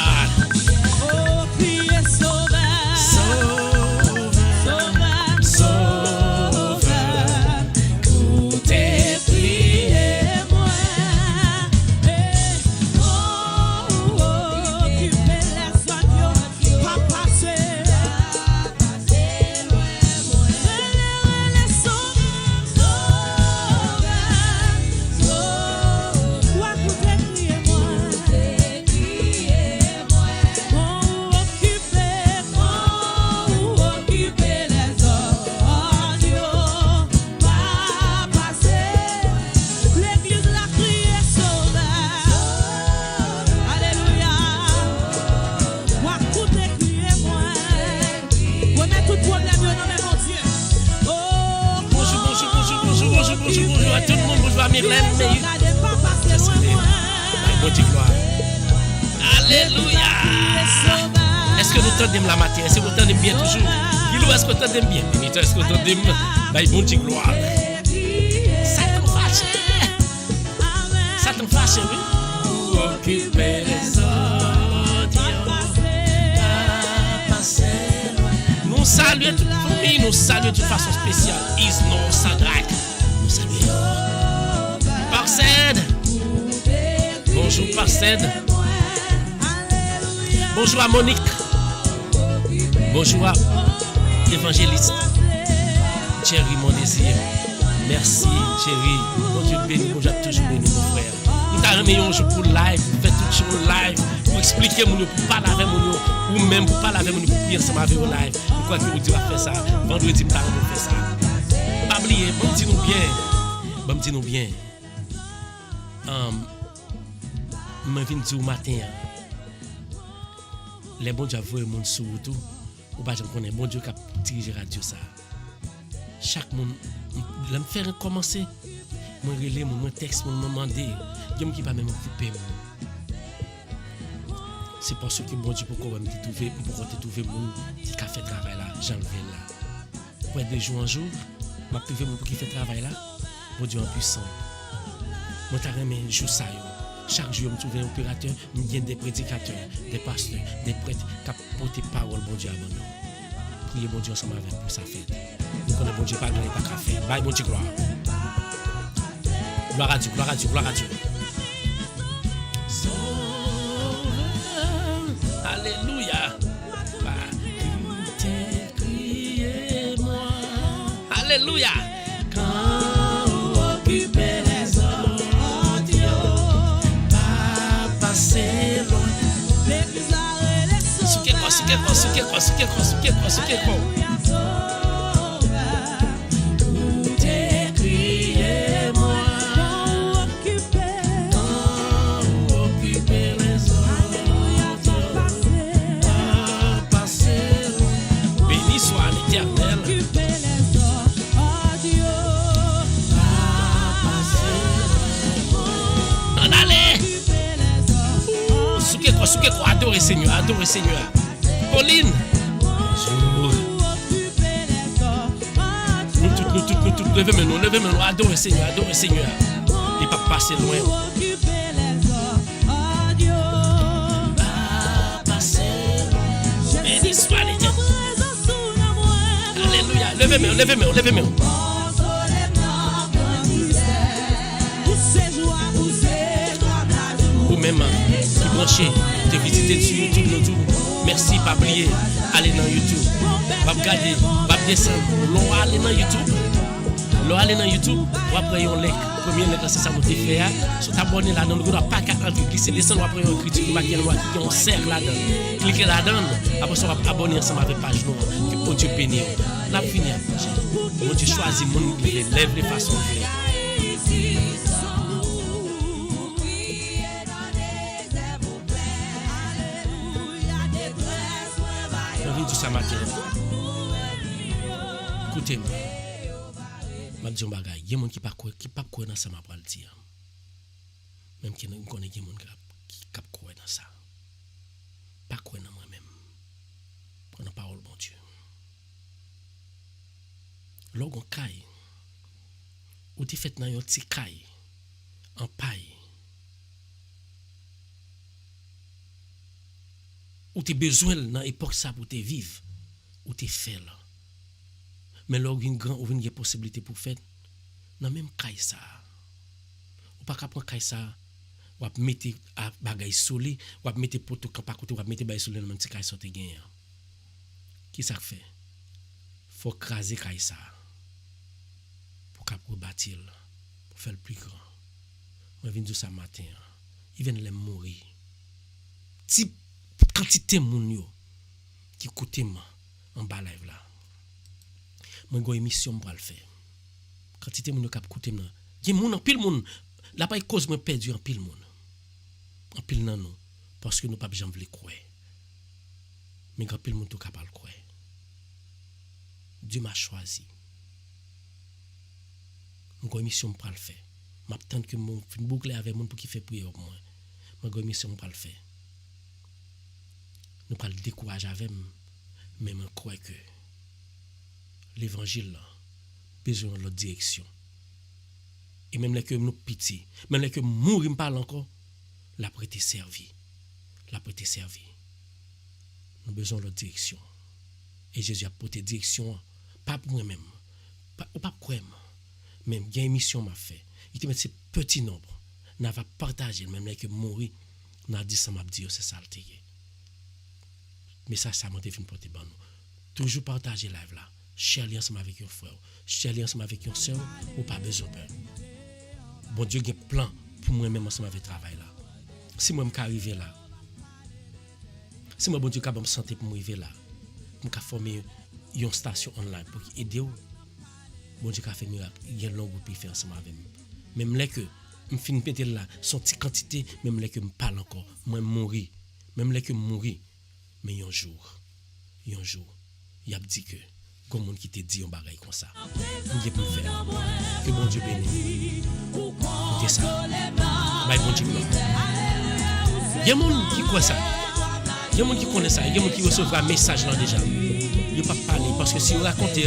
Bonjour à tout le monde, bonjour à Myrlène. Alléluia. Est-ce que vous entendez la matin? Est-ce que vous entendez bien toujours? Guilou, est-ce que vous entendez bien? Est-ce que vous entendez bien? Bon Dieu, gloire. Satan fâché, oui. Pour occuper les autres. Nous saluons toute famille, nous saluons de façon spéciale. Isno, Sadrach. Nous saluons. Parcède. Bonjour, Parcède. Bonjour à Monique. Bonjour à Évangéliste. Thierry, mon désir. Merci, Thierry. Mon Dieu béni, mon Dieu toujours béni, mon frère. Nous t'avons mis un jour pour live, pour faire tout jour live, pour expliquer, pour parler avec mon ou même pour parler avec mon pour prier ensemble avec au live. Pourquoi que vous dites faire ça? Vendredi, nous t'avons fait ça. Pas oublier, bon, dis-nous bien. Bon, dis-nous bien. Je viens dire au matin. Les bons dieux voient le monde sur tout. Ou pas, je connais bon Dieu qui a dirigé la radio ça. Chaque monde, je me faire commencer. Je relais mon texte, je me demander. Je ne peux pas même occuper. C'est parce que bon Dieu, pourquoi je me trouver mon qui a fait travail là, j'enlève là. Pour de jour en jour, je vais trouver mon qui fait travail là. Bon Dieu en puissant. Je vais remettre jour ça. Chaque jour, je me trouve un opérateur, je viens des prédicateurs, des pasteurs, des prêtres qui portent parole, bon Dieu, avant nous. Priez, bon Dieu, ensemble avec pour sa fête. Nous connaissons, bon Dieu, pas gagner, pas qu'à faire. Bye, bon Dieu, gloire. Gloire à Dieu, gloire à Dieu, gloire à Dieu. Alléluia. Alléluia. Quand vous occupez les autres. C'est loin. Décriez-moi. Occuper les autres. Passer loin. Béni soit l'Éternel. En allez. Souké quoi, adorez Seigneur, adorez Seigneur. Pauline, bonjour. Nous toutes, levez-moi, adorez Seigneur, adorez Seigneur. Il pas passer loin. Béni soit l'Éternel. Alléluia, levez-moi. Ou même qui branché, te visiter sur YouTube, Merci, pas oublier, allez dans YouTube. Va regarder, va descendre. L'on aller dans YouTube. L'on aller dans YouTube, va prendre un link. Premier link, c'est ça mon fait. Si tu abonnes là-dedans, vous n'avez pas qu'à glisser, descendre, va prendre un critique, qui est en cercle là-dedans. Cliquez là-dedans, après ça, va abonner ensemble avec la page noire. Que pour Dieu bénir. Là, fini après. Bon Dieu choisit mon lève les façons de faire. Tout ça matin. Écoutez-moi. Je dis un bagage. Il y a des gens qui ne pas croire dans ça, je vais le dire. Même qui ne connaissent pas des gens qui ne croient dans ça. Pas croire dans moi-même. Prends la parole, bon Dieu. Lorsqu'on caille, ou tu fais dans un petit caille, en paille, ou tu as besoin dans l'époque ça pour te vivre, ou tu fais là. Mais là, il y a une possibilité pour faire, dans même caille ça. Ou pas qu'à prendre caille ça, ou à mettre à bagay solé, ou à mettre poteau quand pas côté, ou à mettre bagay solé dans même petit caille ça te gagne. Qui ça fait? Faut craser caille ça. Pour qu'à bâtir, pour faire le plus grand. Moi, je viens de ça matin, il vient de mourir. Type quantité moun yo qui écoute moi en bas live là. Moi go émission pour le faire. Quantité moun yo qui écoute moi. Gen moun en pile moun. La pas cause moi perdu en pile moun. En pile nan nous parce que nous pas jamais vle croire. Mais en pile moun tout capable croire. Dieu m'a choisi. Moi go émission pour le faire. M'attend que mon fin boucler avec moun pour qui fait prière pour moi. Moi go émission pour le faire. Nous pas le décourager avec mais je crois que l'évangile a besoin de l'autre direction. Et même les que nous pitié, même les que mourir parle encore, la prêter servi. La prêter servi. Nous besoin de l'autre direction. Et Jésus a porté direction pas pour moi-même, pas pour moi, même il y a une mission m'a fait. Il te met ces petits nombres, n'a va partager même les que mourir, n'a dit ça m'a dit c'est ça le téye. Mais ça m'a fait une porte ban nous. Toujours partager live là. Cher lien ensemble avec un frère, cher lien ensemble avec une soeur, ou pas besoin peur. Bon Dieu a un plan pour moi-même ensemble avec le travail là. Si moi je arriver là, si moi bon Dieu capable me santé pour arriver là, pour me former une station online pour aider ou. Bon Dieu a fait miracle, il y a un long groupe faire ensemble avec moi. Même là que me fin péter là, son petite quantité, même là que me parle encore, moi mourir, même là que mourir. Mais un jour, il a dit que comme monde qui te dit un bagage comme ça, vous devez plus faire. Que bon Dieu bénisse. C'est ça. Bye bon Dieu. Il y a des gens qui croient ça. Il y a des gens qui connaissent ça. Il y a des gens qui reçoivent un message là déjà. Il ne peut pas parler parce que si on raconte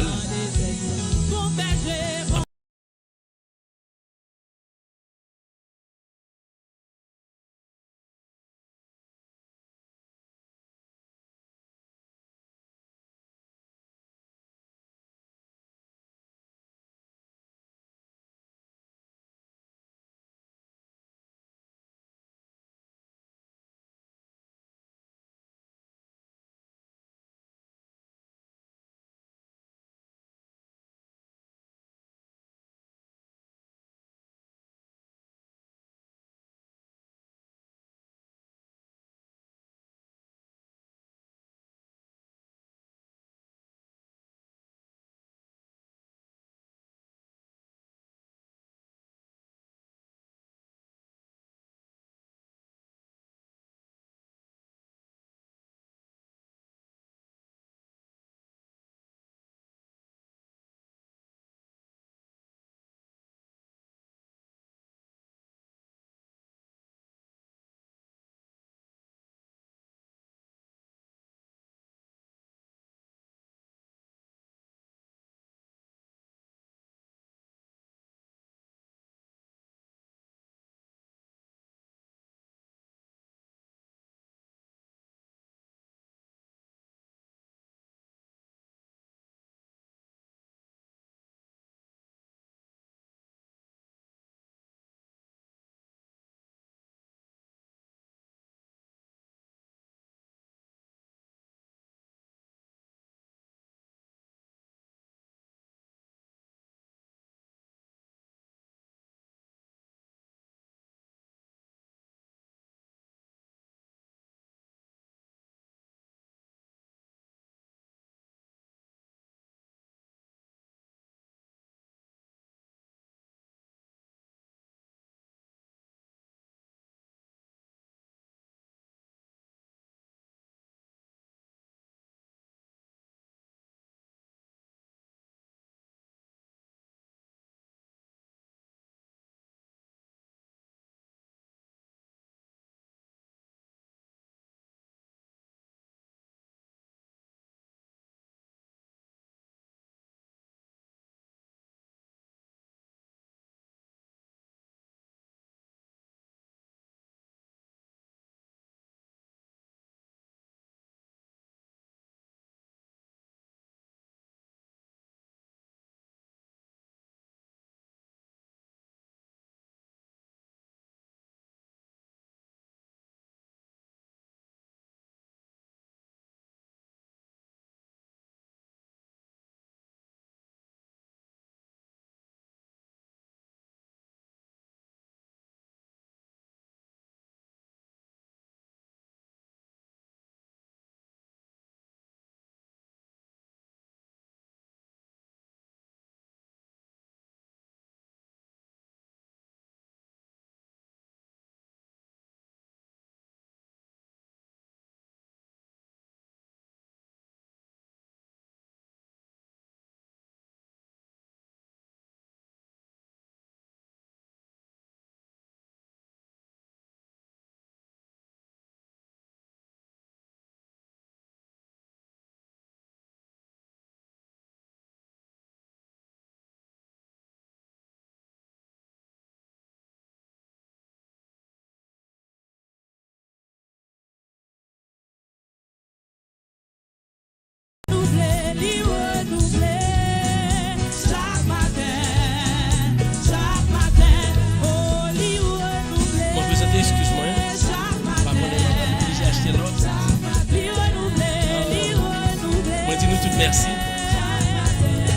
merci.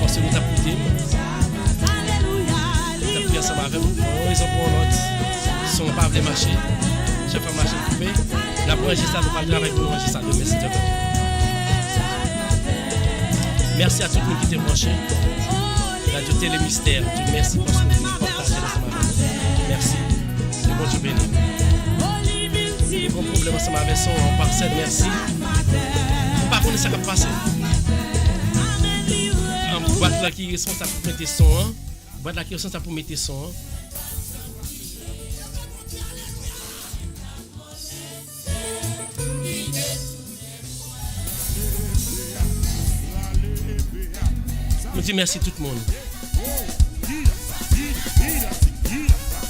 Parce que nous t'avons écouté. Nous t'avons pris ensemble avec nous. Ils ont pour l'autre. Ils sont pas venus marcher. Je fais marcher coupé. La première ça, nous parlons avec nous. Ça, de merci de vous. Merci à tout le monde qui était branché. Radio Télé Mystère. Dieu merci parce que vous partagez ensemble avec nous. Merci. Que bon Dieu bénisse. Gros problème ensemble avec son parcelle, merci. Vous pas connaître ça qui va passer. Boîte là qui est responsable pour mettre son. Boîte là qui est responsable pour mettre son. Nous disons merci tout le monde.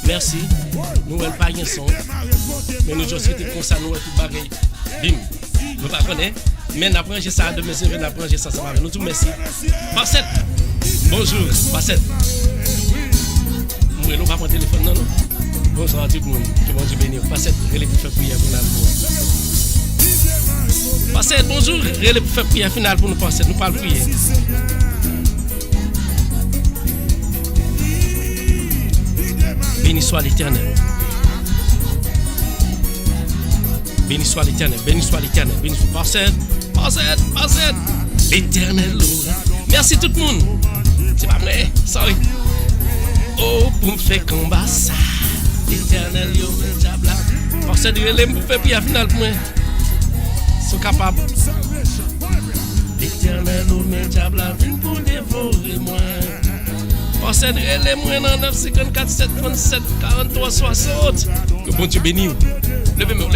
Merci. Nous n'avons pas rien son. Mais nous aussi, c'était comme ça, nous avons tout bagay. Bim. Nous ne connaissons pas. Mais après, j'ai ça de mes yeux, après, j'ai ça, ça va. Nous disons merci. Marcette. Bonjour. Marcette. Nous n'avons pas mon téléphone, non, non. Bonjour à tout le monde. Que bon Dieu bénisse. Marcette, relais pour faire prière pour nous. Marcette, bonjour. Relais pour faire prière finale pour nous. Marcette, nous parlons prier. Béni soit l'Éternel. Béni soit l'Éternel. Béni soit l'Éternel. Béni soit Marcette. L'Éternel. Merci tout le monde. C'est pas vrai. Sorry. Oh, pour me faire combat ça. L'Éternel, yo, le diable. Marcette, il est pour faire prière finale pour moi. Ils sont capables. L'Éternel, le diable, vient pour dévorer moi. Marcette, il est moins dans 9, 54, 7, 37, 43, 60. Que bon Dieu bénisse. Levez-moi.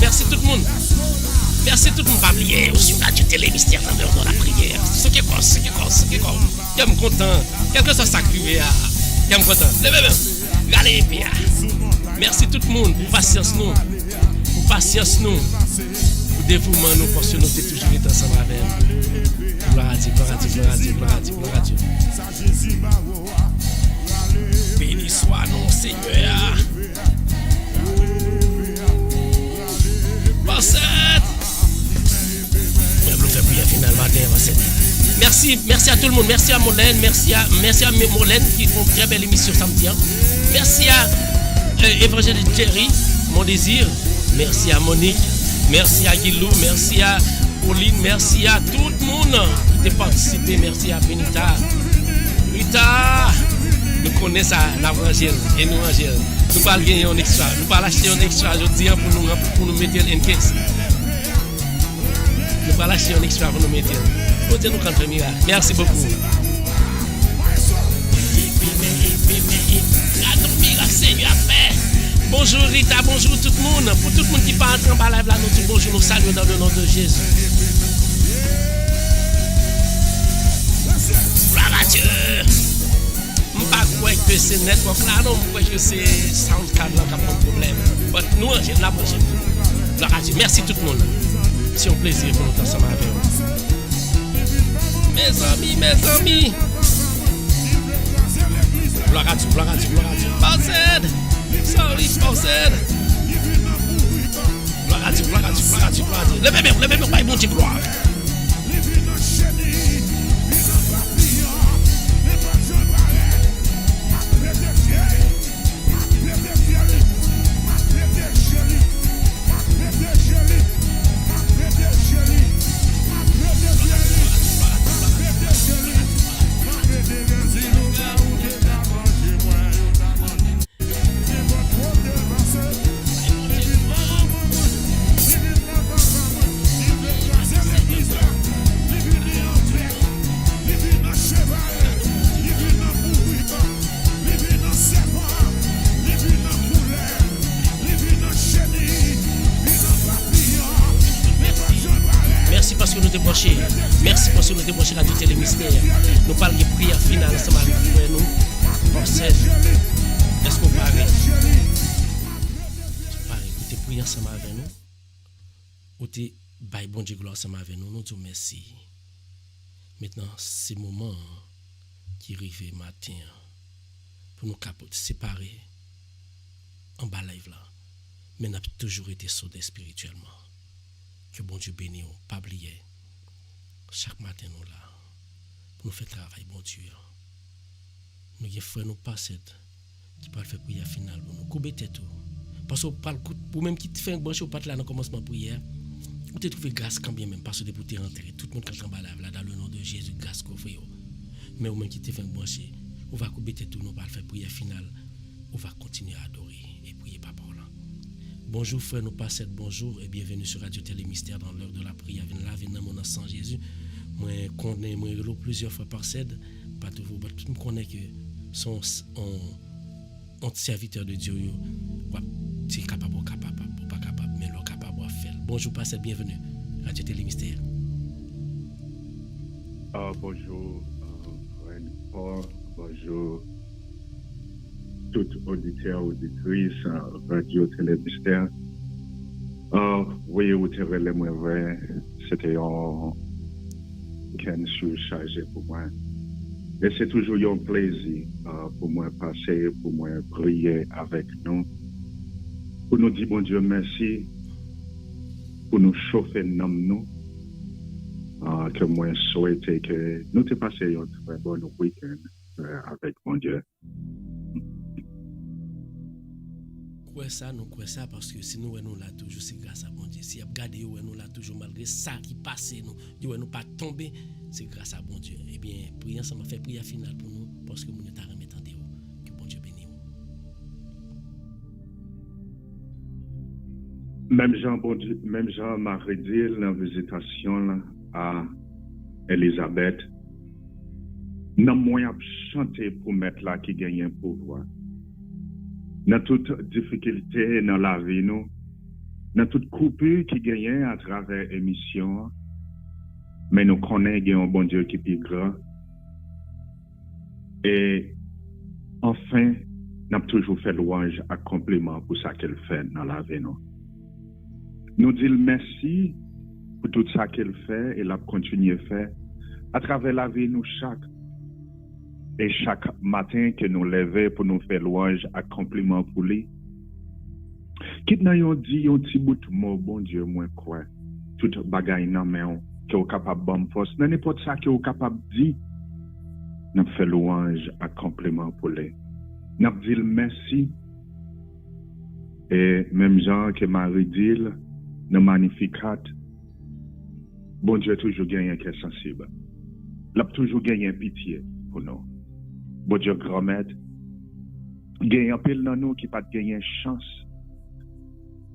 Merci tout le monde. Merci tout le monde. Pas oublier aussi Radio Télé Mystère dans la prière. Ce qui est quoi. Je suis content. Quelque chose sacrifié. Je suis content. Levez-moi. Allez, bien. Merci tout le monde pour patience nous. Pour dévouement nous parce que nous sommes toujours été ensemble avec vous. Gloire à Dieu. Béni soit non Seigneur. Marcette. Merci à tout le monde. Merci à Molène. Merci à Molène qui font une très belle émission samedi. Merci à Évangéliste Thierry, mon désir. Merci à Monique. Merci à Guilou. Merci à Pauline. Merci à tout le monde qui a participé. Merci à Benita. Rita. Nous connaissons l'Angèle et nous Angèle. Nous ne parlons pas un extra. Nous ne parlons pas acheter un extra aujourd'hui pour nous mettre en caisse. Nous ne parlons pas acheter un extra pour nous mettre. Côté nous quand même. Merci beaucoup. Bonjour Rita, bonjour tout le monde. Pour tout le monde qui part en bas live là, nous disons bonjour, nous saluons dans le nom de Jésus. Gloire à Dieu. Je ne sais pas que c'est network là, non, je crois que c'est SoundCloud là qui a pas de problème. Mais nous, on a approché. Gloire à Dieu. Merci tout le monde. C'est un plaisir pour nous ensemble avec vous. Mes amis. Gloire à Dieu. Marcette. Sorry, Marcette. Gloire à Dieu. Levez-moi, pas bon Dieu, gloire. Merci pour ce que nous débranchons Radio Télé Mystère. Nous parlons de prière finale ensemble avec nous. Marcette, est-ce qu'on paraît? Vous te priez ensemble avec nous. Vous te baillez bon Dieu gloire ensemble avec nous. Nous disons merci. Maintenant, c'est le moment qui arrive matin pour nous séparer en bas live là. Mais nous avons toujours été soudés spirituellement. Que bon Dieu bénisse, pas oublier. Chaque matin, nous là, pour nous faire travail, bon Dieu. Nous avons frère nous passer qui peut faire prière finale pour nous. Couper tout. Parce que pour même qui te fait un branche au pat là dans le commencement de prière, vous te trouvé grâce quand bien même, parce que pour te rentrer, tout le monde qui est là dans le nom de Jésus, grâce qu'on fait. Mais au même qui te fait un branche, on va couper tout, nous va faire prière finale, on va continuer à adorer et prier papa là. Bonjour frère, nous passons bonjour et bienvenue sur Radio Télé Mystère dans l'heure de la prière. Venez là, venez dans mon sang Jésus. Moi, connais, moi, plusieurs fois par cette, pas tout le monde connaît que son serviteur de Dieu, c'est capable ou pas capable, mais l'on capable de faire. Bonjour, passez, bienvenue. Radio Télé Mystère. Bonjour, bonjour, toutes auditeurs, auditrices, Radio Télé Mystère. Oui, vous tirez les mauvais, c'était un week-end surchargé pour moi. Et c'est toujours un plaisir pour moi passer, pour moi prier avec nous. Pour nous dire, bon Dieu, merci. Pour nous chauffer nous. Que moi souhaite que nous te passions un très bon week-end avec mon Dieu. Quoi ça, nous quoi ça, parce que si nous là toujours, c'est grâce à mon Dieu. Si vous regardez, nous là toujours, malgré ça qui passe, nous ne pas tomber, c'est grâce à bon Dieu. Eh bien, prier, ça m'a fait prière finale pour nous, parce que nous ne t'arrêtons pas que bon Dieu bénisse. Même Jean Marie dit dans la visitation là, à Elisabeth, nous avons chanté pour mettre là qui gagne un pouvoir. Dans toute difficulté dans la vie, nous, dans toute coupure qui gagne à travers l'émission, mais nous connaissons un bon Dieu qui est plus grand. Et enfin, nous avons toujours fait louange à compliment pour ça qu'elle fait dans la vie. Nous disons merci pour tout ça qu'elle fait et la continue à faire à travers la vie, nous chaque matin que nous levons pour nous faire louange à compliment pour lui. Quitte n'a yon dit yon petit bout de mot, bon Dieu, moi quoi, tout bagaille nan men que vous capable de force, n'importe ça que vous capable de dire, nous fait louange à compliment pour lui. Nous dit merci et même Jean que Marie dit, nous magnificat. Bon Dieu toujours gagné un cœur sensible. L'a toujours gagné un pitié pour nous. Bon Dieu grand maître, gagné un pile dans nous qui pas gagné chance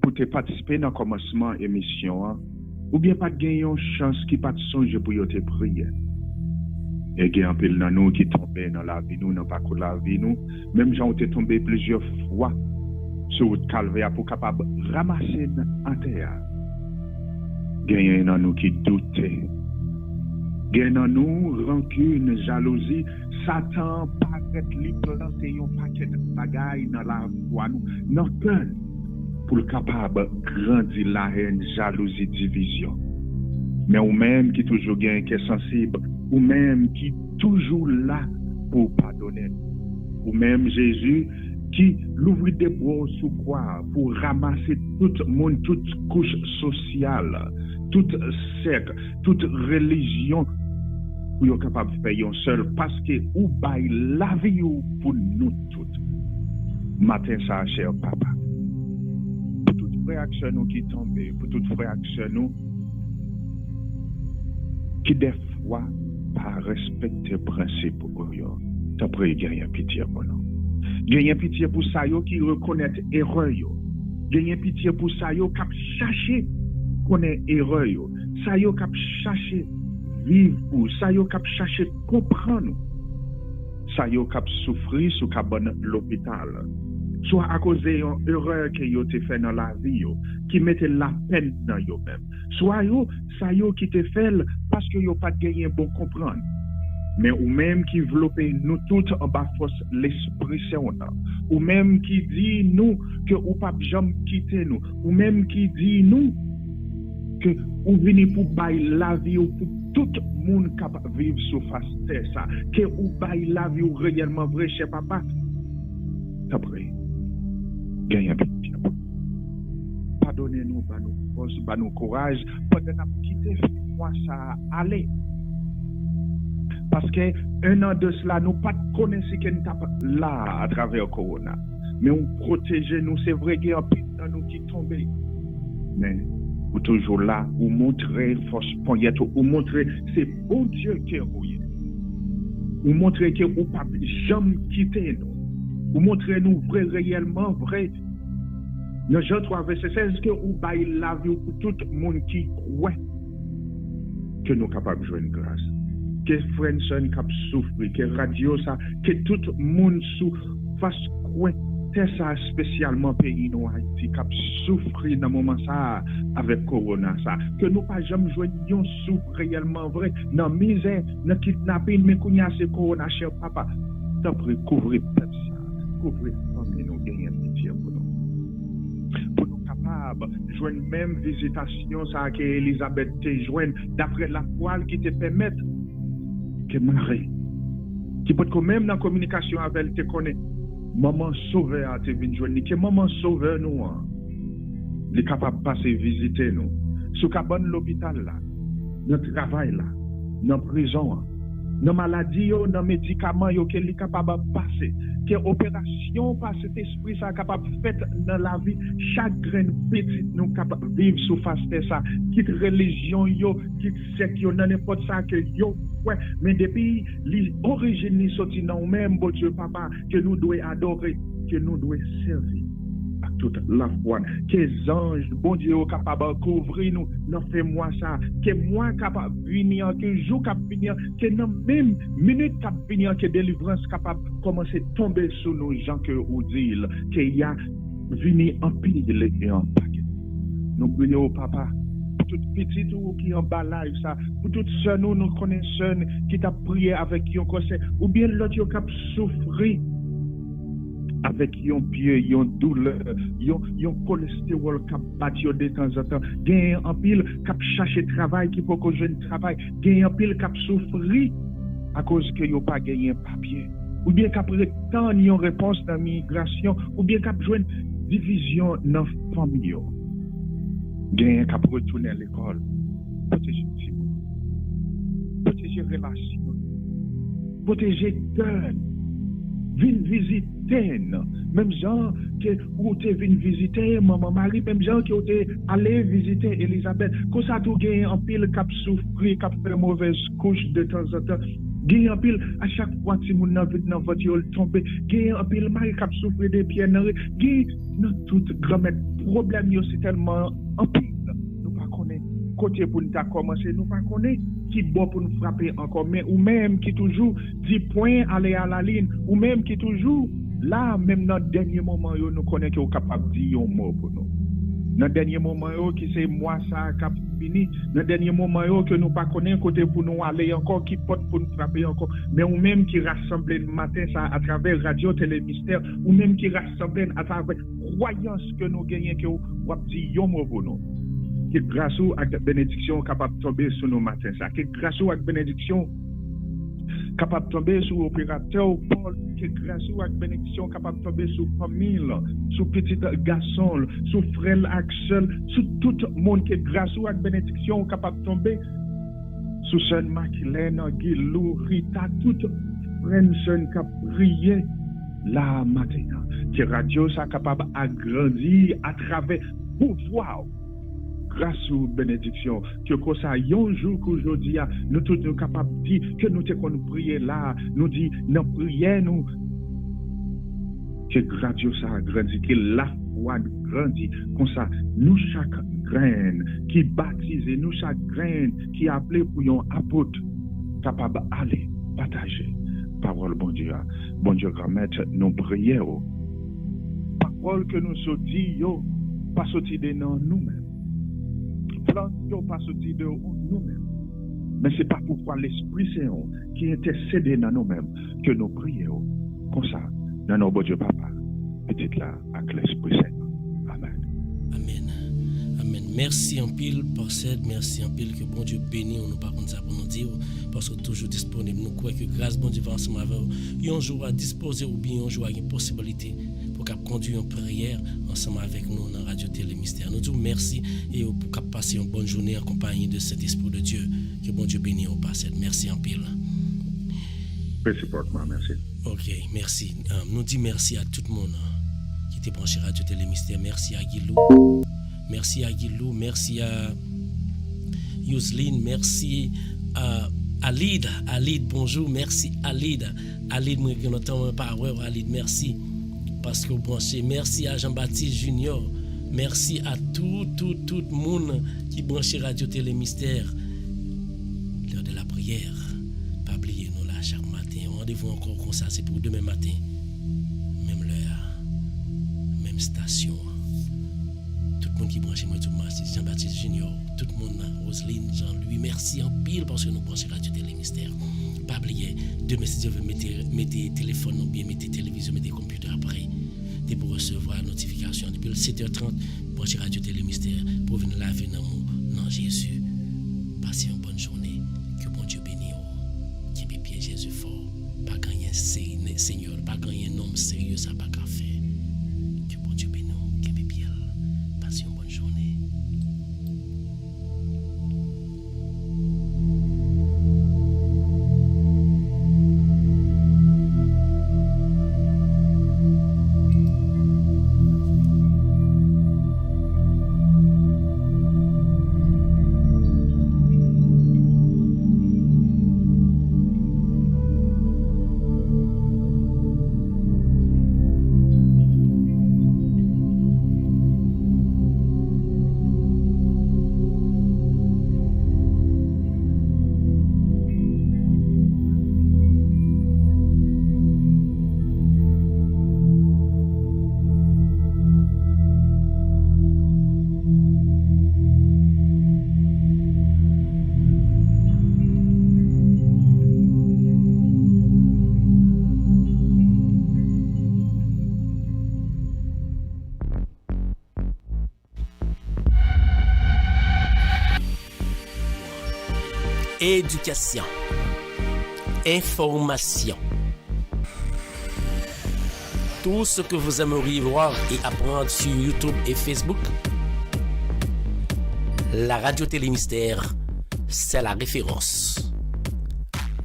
pour te participer dans le commencement de l'émission, ou bien pas gagné une chance qui pas songe pour te prier. Et gagné un pile dans nous qui tombé dans la vie nous, dans pas la vie nous, même gens ont tombé plusieurs fois sur le calvaire pour capable ramasser en terre. Gagné dans nous qui doutait. Gagné dans nous rancune, jalousie, Satan paraît li planter un paquet de bagailles dans la voie nous, dans cœur pour capable grandir la haine, jalousie, division. Mais ou même qui toujours gagne qui est sensible, ou même qui toujours là pour pardonner. Ou même Jésus qui l'ouvre des bras sous quoi pour ramasser tout le monde, toute couche sociale, toute secte, toute religion, pour être capable de faire un seul, parce que ou bail la vie pour nous toutes. Matin ça, cher papa. Pour toute réaction nous qui tombe, pour toute réaction nous qui des fois pas respecter le principe pour eux. T'as pris gagner pitié pour nous. Gagner pitié pour ça yo qui reconnaît erreur yo. Gagner pitié pour ça yo qui chercher connaît erreur yo. Ça yo qui chercher vivre pour ça yo qui chercher comprendre. Ça yo qui souffrir sous cabane l'hôpital. Soit à cause d'une erreur que yo te fait dans la vie yo, qui mettait la peine dans yo même. Soit yo ça yo qui te fait parce que yo pas gagné bon comprendre. Mais ou même qui développer nous toutes en bas force l'esprit saint, ou même qui dit nous que ou pas jamais quitter nous, ou même qui dit nous que ou venir pour bailler la vie ou pour tout le monde capable de vivre sur face terre ça, que ou bailler la vie ou réellement vrai chez papa. Après, gagnez pitié. Pardonnez-nous, bah nous force, bah nous courage, pendant qu'on quitte moi ça aller. Parce que un an de cela, nous pas connaissons qui nous là à travers le corona. Mais on protège nous, c'est vrai qu'il y a un peu dans nous qui tombent. Mais vous toujours là, vous montrez force poignette, vous montrez c'est bon Dieu qui est rouillé. Vous montrez que vous ne pouvez jamais quitter nous. Vous montrez nous vrai, réellement vrai. Dans Jean 3, verset 16, que vous baillez la vie pour tout le monde qui croit que nous sommes capables de jouer une grâce. Que frères et sœurs qui souffrent, que radio ça, que tout le monde fasse croire. C'est ça spécialement pays nous Haïti qui a souffert dans le moment ça avec Corona ça que nous pas jamais joué yon souffre réellement vrai dans misère dans kidnapping mais qu'on y a c'est Corona cher papa t'as pris couvrir peuple ça couvrir famille nous gagner pitié pour nous capables joindre même visitation ça que Elisabeth te joindre d'après la voile qui te permettre que Marie qui peut quand même dans la communication avec elle te connaît. Maman sauveur te vient joindre que maman sauveur nous est capable de passer visiter nous sous cabane l'hôpital là notre travail là dans prison dans maladie dans médicaments yo qu'elle est capable de passer que opération par cet esprit ça capable faire dans la vie chaque graine petite nous capable vivre sous face de ça quitte religion yo quitte secte yo n'importe ça que yo ouais, mais depuis l'origine ni sorti dans nous-mêmes, bon Dieu, papa, que nous devons adorer, que nous devons servir à toute la foi. Que les anges, bon Dieu, capables de couvrir nous, non fais-moi ça. Que moi capable de venir, que jour capable de venir, que dans même minute capable de venir, que délivrance capable de commencer à tomber sur nous, gens que vous dites, qu'il y a venu en pile et en paquet. Nous prions, papa. Tout petit ou qui en bas live ça pour toutes ceux nous connaissons qui t'a prié avec un conseil ou bien l'autre qui a souffert avec un pied un douleur un cholestérol qui a battu de temps en temps gagne en pile qui a cherché travail qui peut que jeune travail gagne en pile qui a souffert à cause que yo pas gagné papier ou bien qui a prétend une réponse dans migration ou bien qui a joué division dans famille gagne qu'à retourner à l'école, protéger les protéger les relations, protéger cœur, venir visiter, même gens qui ont venu visiter maman Marie, même gens qui ont allé visiter Elisabeth, comme ça tout gagne en pile cap souffrir, cap faire mauvaise couche de temps en temps. Gagne en pile à chaque fois si mon envie dans voiture tomber, gagne en pile Marie cap souffrir des pieds, gagne dans toute grand problème c'est tellement en pile. Nous pas connaît côté pour nous commencer, nous pas connaît qui bon pour nous frapper encore mais ou même qui toujours 10 points aller à la ligne ou même qui toujours là même dans le dernier moment yo nous connaît qui est capable de dire un mot pour nous. Dans le dernier moment yo qui c'est moi ça cap fini, dans le dernier moment yo que nous pas connaît côté pour nous aller encore qui porte pour nous frapper encore mais ou même qui rassemble le matin ça à travers radio télé mystère ou même qui rassemble à travers croyance que nous gagnons que ou dit yo mot pour nous. Que grâce à la bénédiction capable de tomber sur nos matins ça que grâce à la bénédiction capable de tomber sur l'opérateur Paul que grâce à la bénédiction capable de tomber sur famille sur petit garçon sur frère Axel sur tout le monde que grâce à la bénédiction capable de tomber sur sœur Makilène Guilou Rita tout frère sœur qui a prié la matin que radio ça capable agrandir à travers pouvoir grâce aux bénédictions, que comme ça, un jour qu'aujourd'hui, nous tous sommes capables de dire que nous devons prier là, nous disons, nous prions, nous, que radio ça grandit, que la foi grandit, comme ça, nous chaque graine qui baptise, nous chaque graine qui appelé pour un apôtre, capable d'aller partager. Parole, bon Dieu, grand maître, nous prions. Parole que nous sommes dit, pas sorti de nous-mêmes. Plan pas sorti de nous-mêmes. Mais ce n'est pas pourquoi l'Esprit Saint qui intercède dans nous-mêmes que nous prions comme ça, dans nos bon Dieu Papa, petit là, avec l'Esprit Saint. Amen. Amen. Amen. Merci en pile, Porcel. Merci en pile que bon Dieu bénisse. On nous pas comme ça pour nous dire, parce que toujours disponible. Nous croyons que grâce bon Dieu va ensemble avec vous. Il y a un jour à disposer ou bien un jour à une possibilité pour conduire une prière ensemble avec nous dans Radio Télé Mystère. Nous disons merci et pour passer une bonne journée en compagnie de cet Esprit de Dieu. Que bon Dieu bénisse au passé. Merci en pile. Réciproquement, merci. Ok, merci. Nous disons merci à tout le monde qui était branché Radio Télé Mystère. Merci à Guilou. Merci à Guilou. Merci à Yousline. Merci à Alid. Alid, bonjour. Merci Alid. Alid, moi, qui n'entend pas. Alid, merci. Parce que vous branchez. Merci à Jean-Baptiste Junior. Merci à tout le monde qui branche Radio Télé Mystère. L'heure de la prière. Pas oublier nous là chaque matin. Rendez-vous encore comme ça, c'est pour demain matin. Même l'heure, même station. Tout le monde qui branche moi, tout le monde, Jean-Baptiste Junior, tout le monde, Roselyne, Jean-Louis, merci en pile parce que nous branchons Radio Télé Mystère. Pas oublier, demain si Dieu veut mettez téléphone ou bien mettez télévision, mettez computer après. Pour recevoir la notification depuis 7h30 branchez Radio Télé Mystère pour venir laver dans mon Jésus. Passez une bonne journée. Que bon Dieu bénisse. Qui est bien Jésus fort. Pas gagner Seigneur, pas gagner un homme sérieux, ça pas qu'à faire. Que bon Dieu bénisse. Qui est bien. Passez une bonne journée. Éducation, information, tout ce que vous aimeriez voir et apprendre sur YouTube et Facebook, la Radio Télé Mystère, c'est la référence.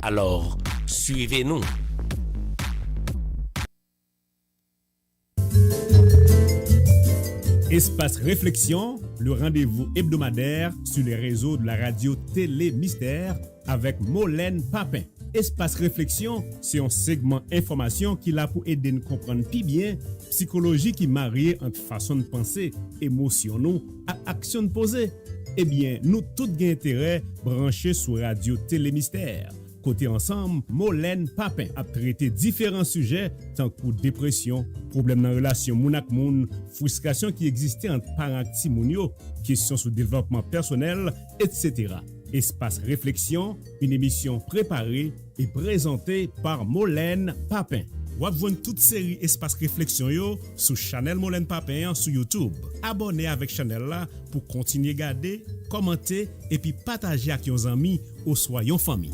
Alors, suivez-nous. Espace Réflexion, le rendez-vous hebdomadaire sur les réseaux de la radio Télé Mystère avec Molène Papin. Espace Réflexion, c'est un segment information qui l'a pour aider nous comprendre plus bien psychologie qui marie entre façon de penser, émotion nous à action de poser. Eh bien, nous tous gain intérêt branchés sur radio Télé Mystère. Côté ensemble, Molène Papin a traité différents sujets tant que dépression, problèmes dans la relation moun ak moun, frustration qui existait entre parents et timounio, questions sur développement personnel, etc. Espace Réflexion, une émission préparée et présentée par Molène Papin. Vous avez toute série Espace Réflexion yo sur Channel Molène Papin sur YouTube. Abonnez avec Channel là pour continuer à regarder, commenter et puis partager avec vos amis ou soyons famille.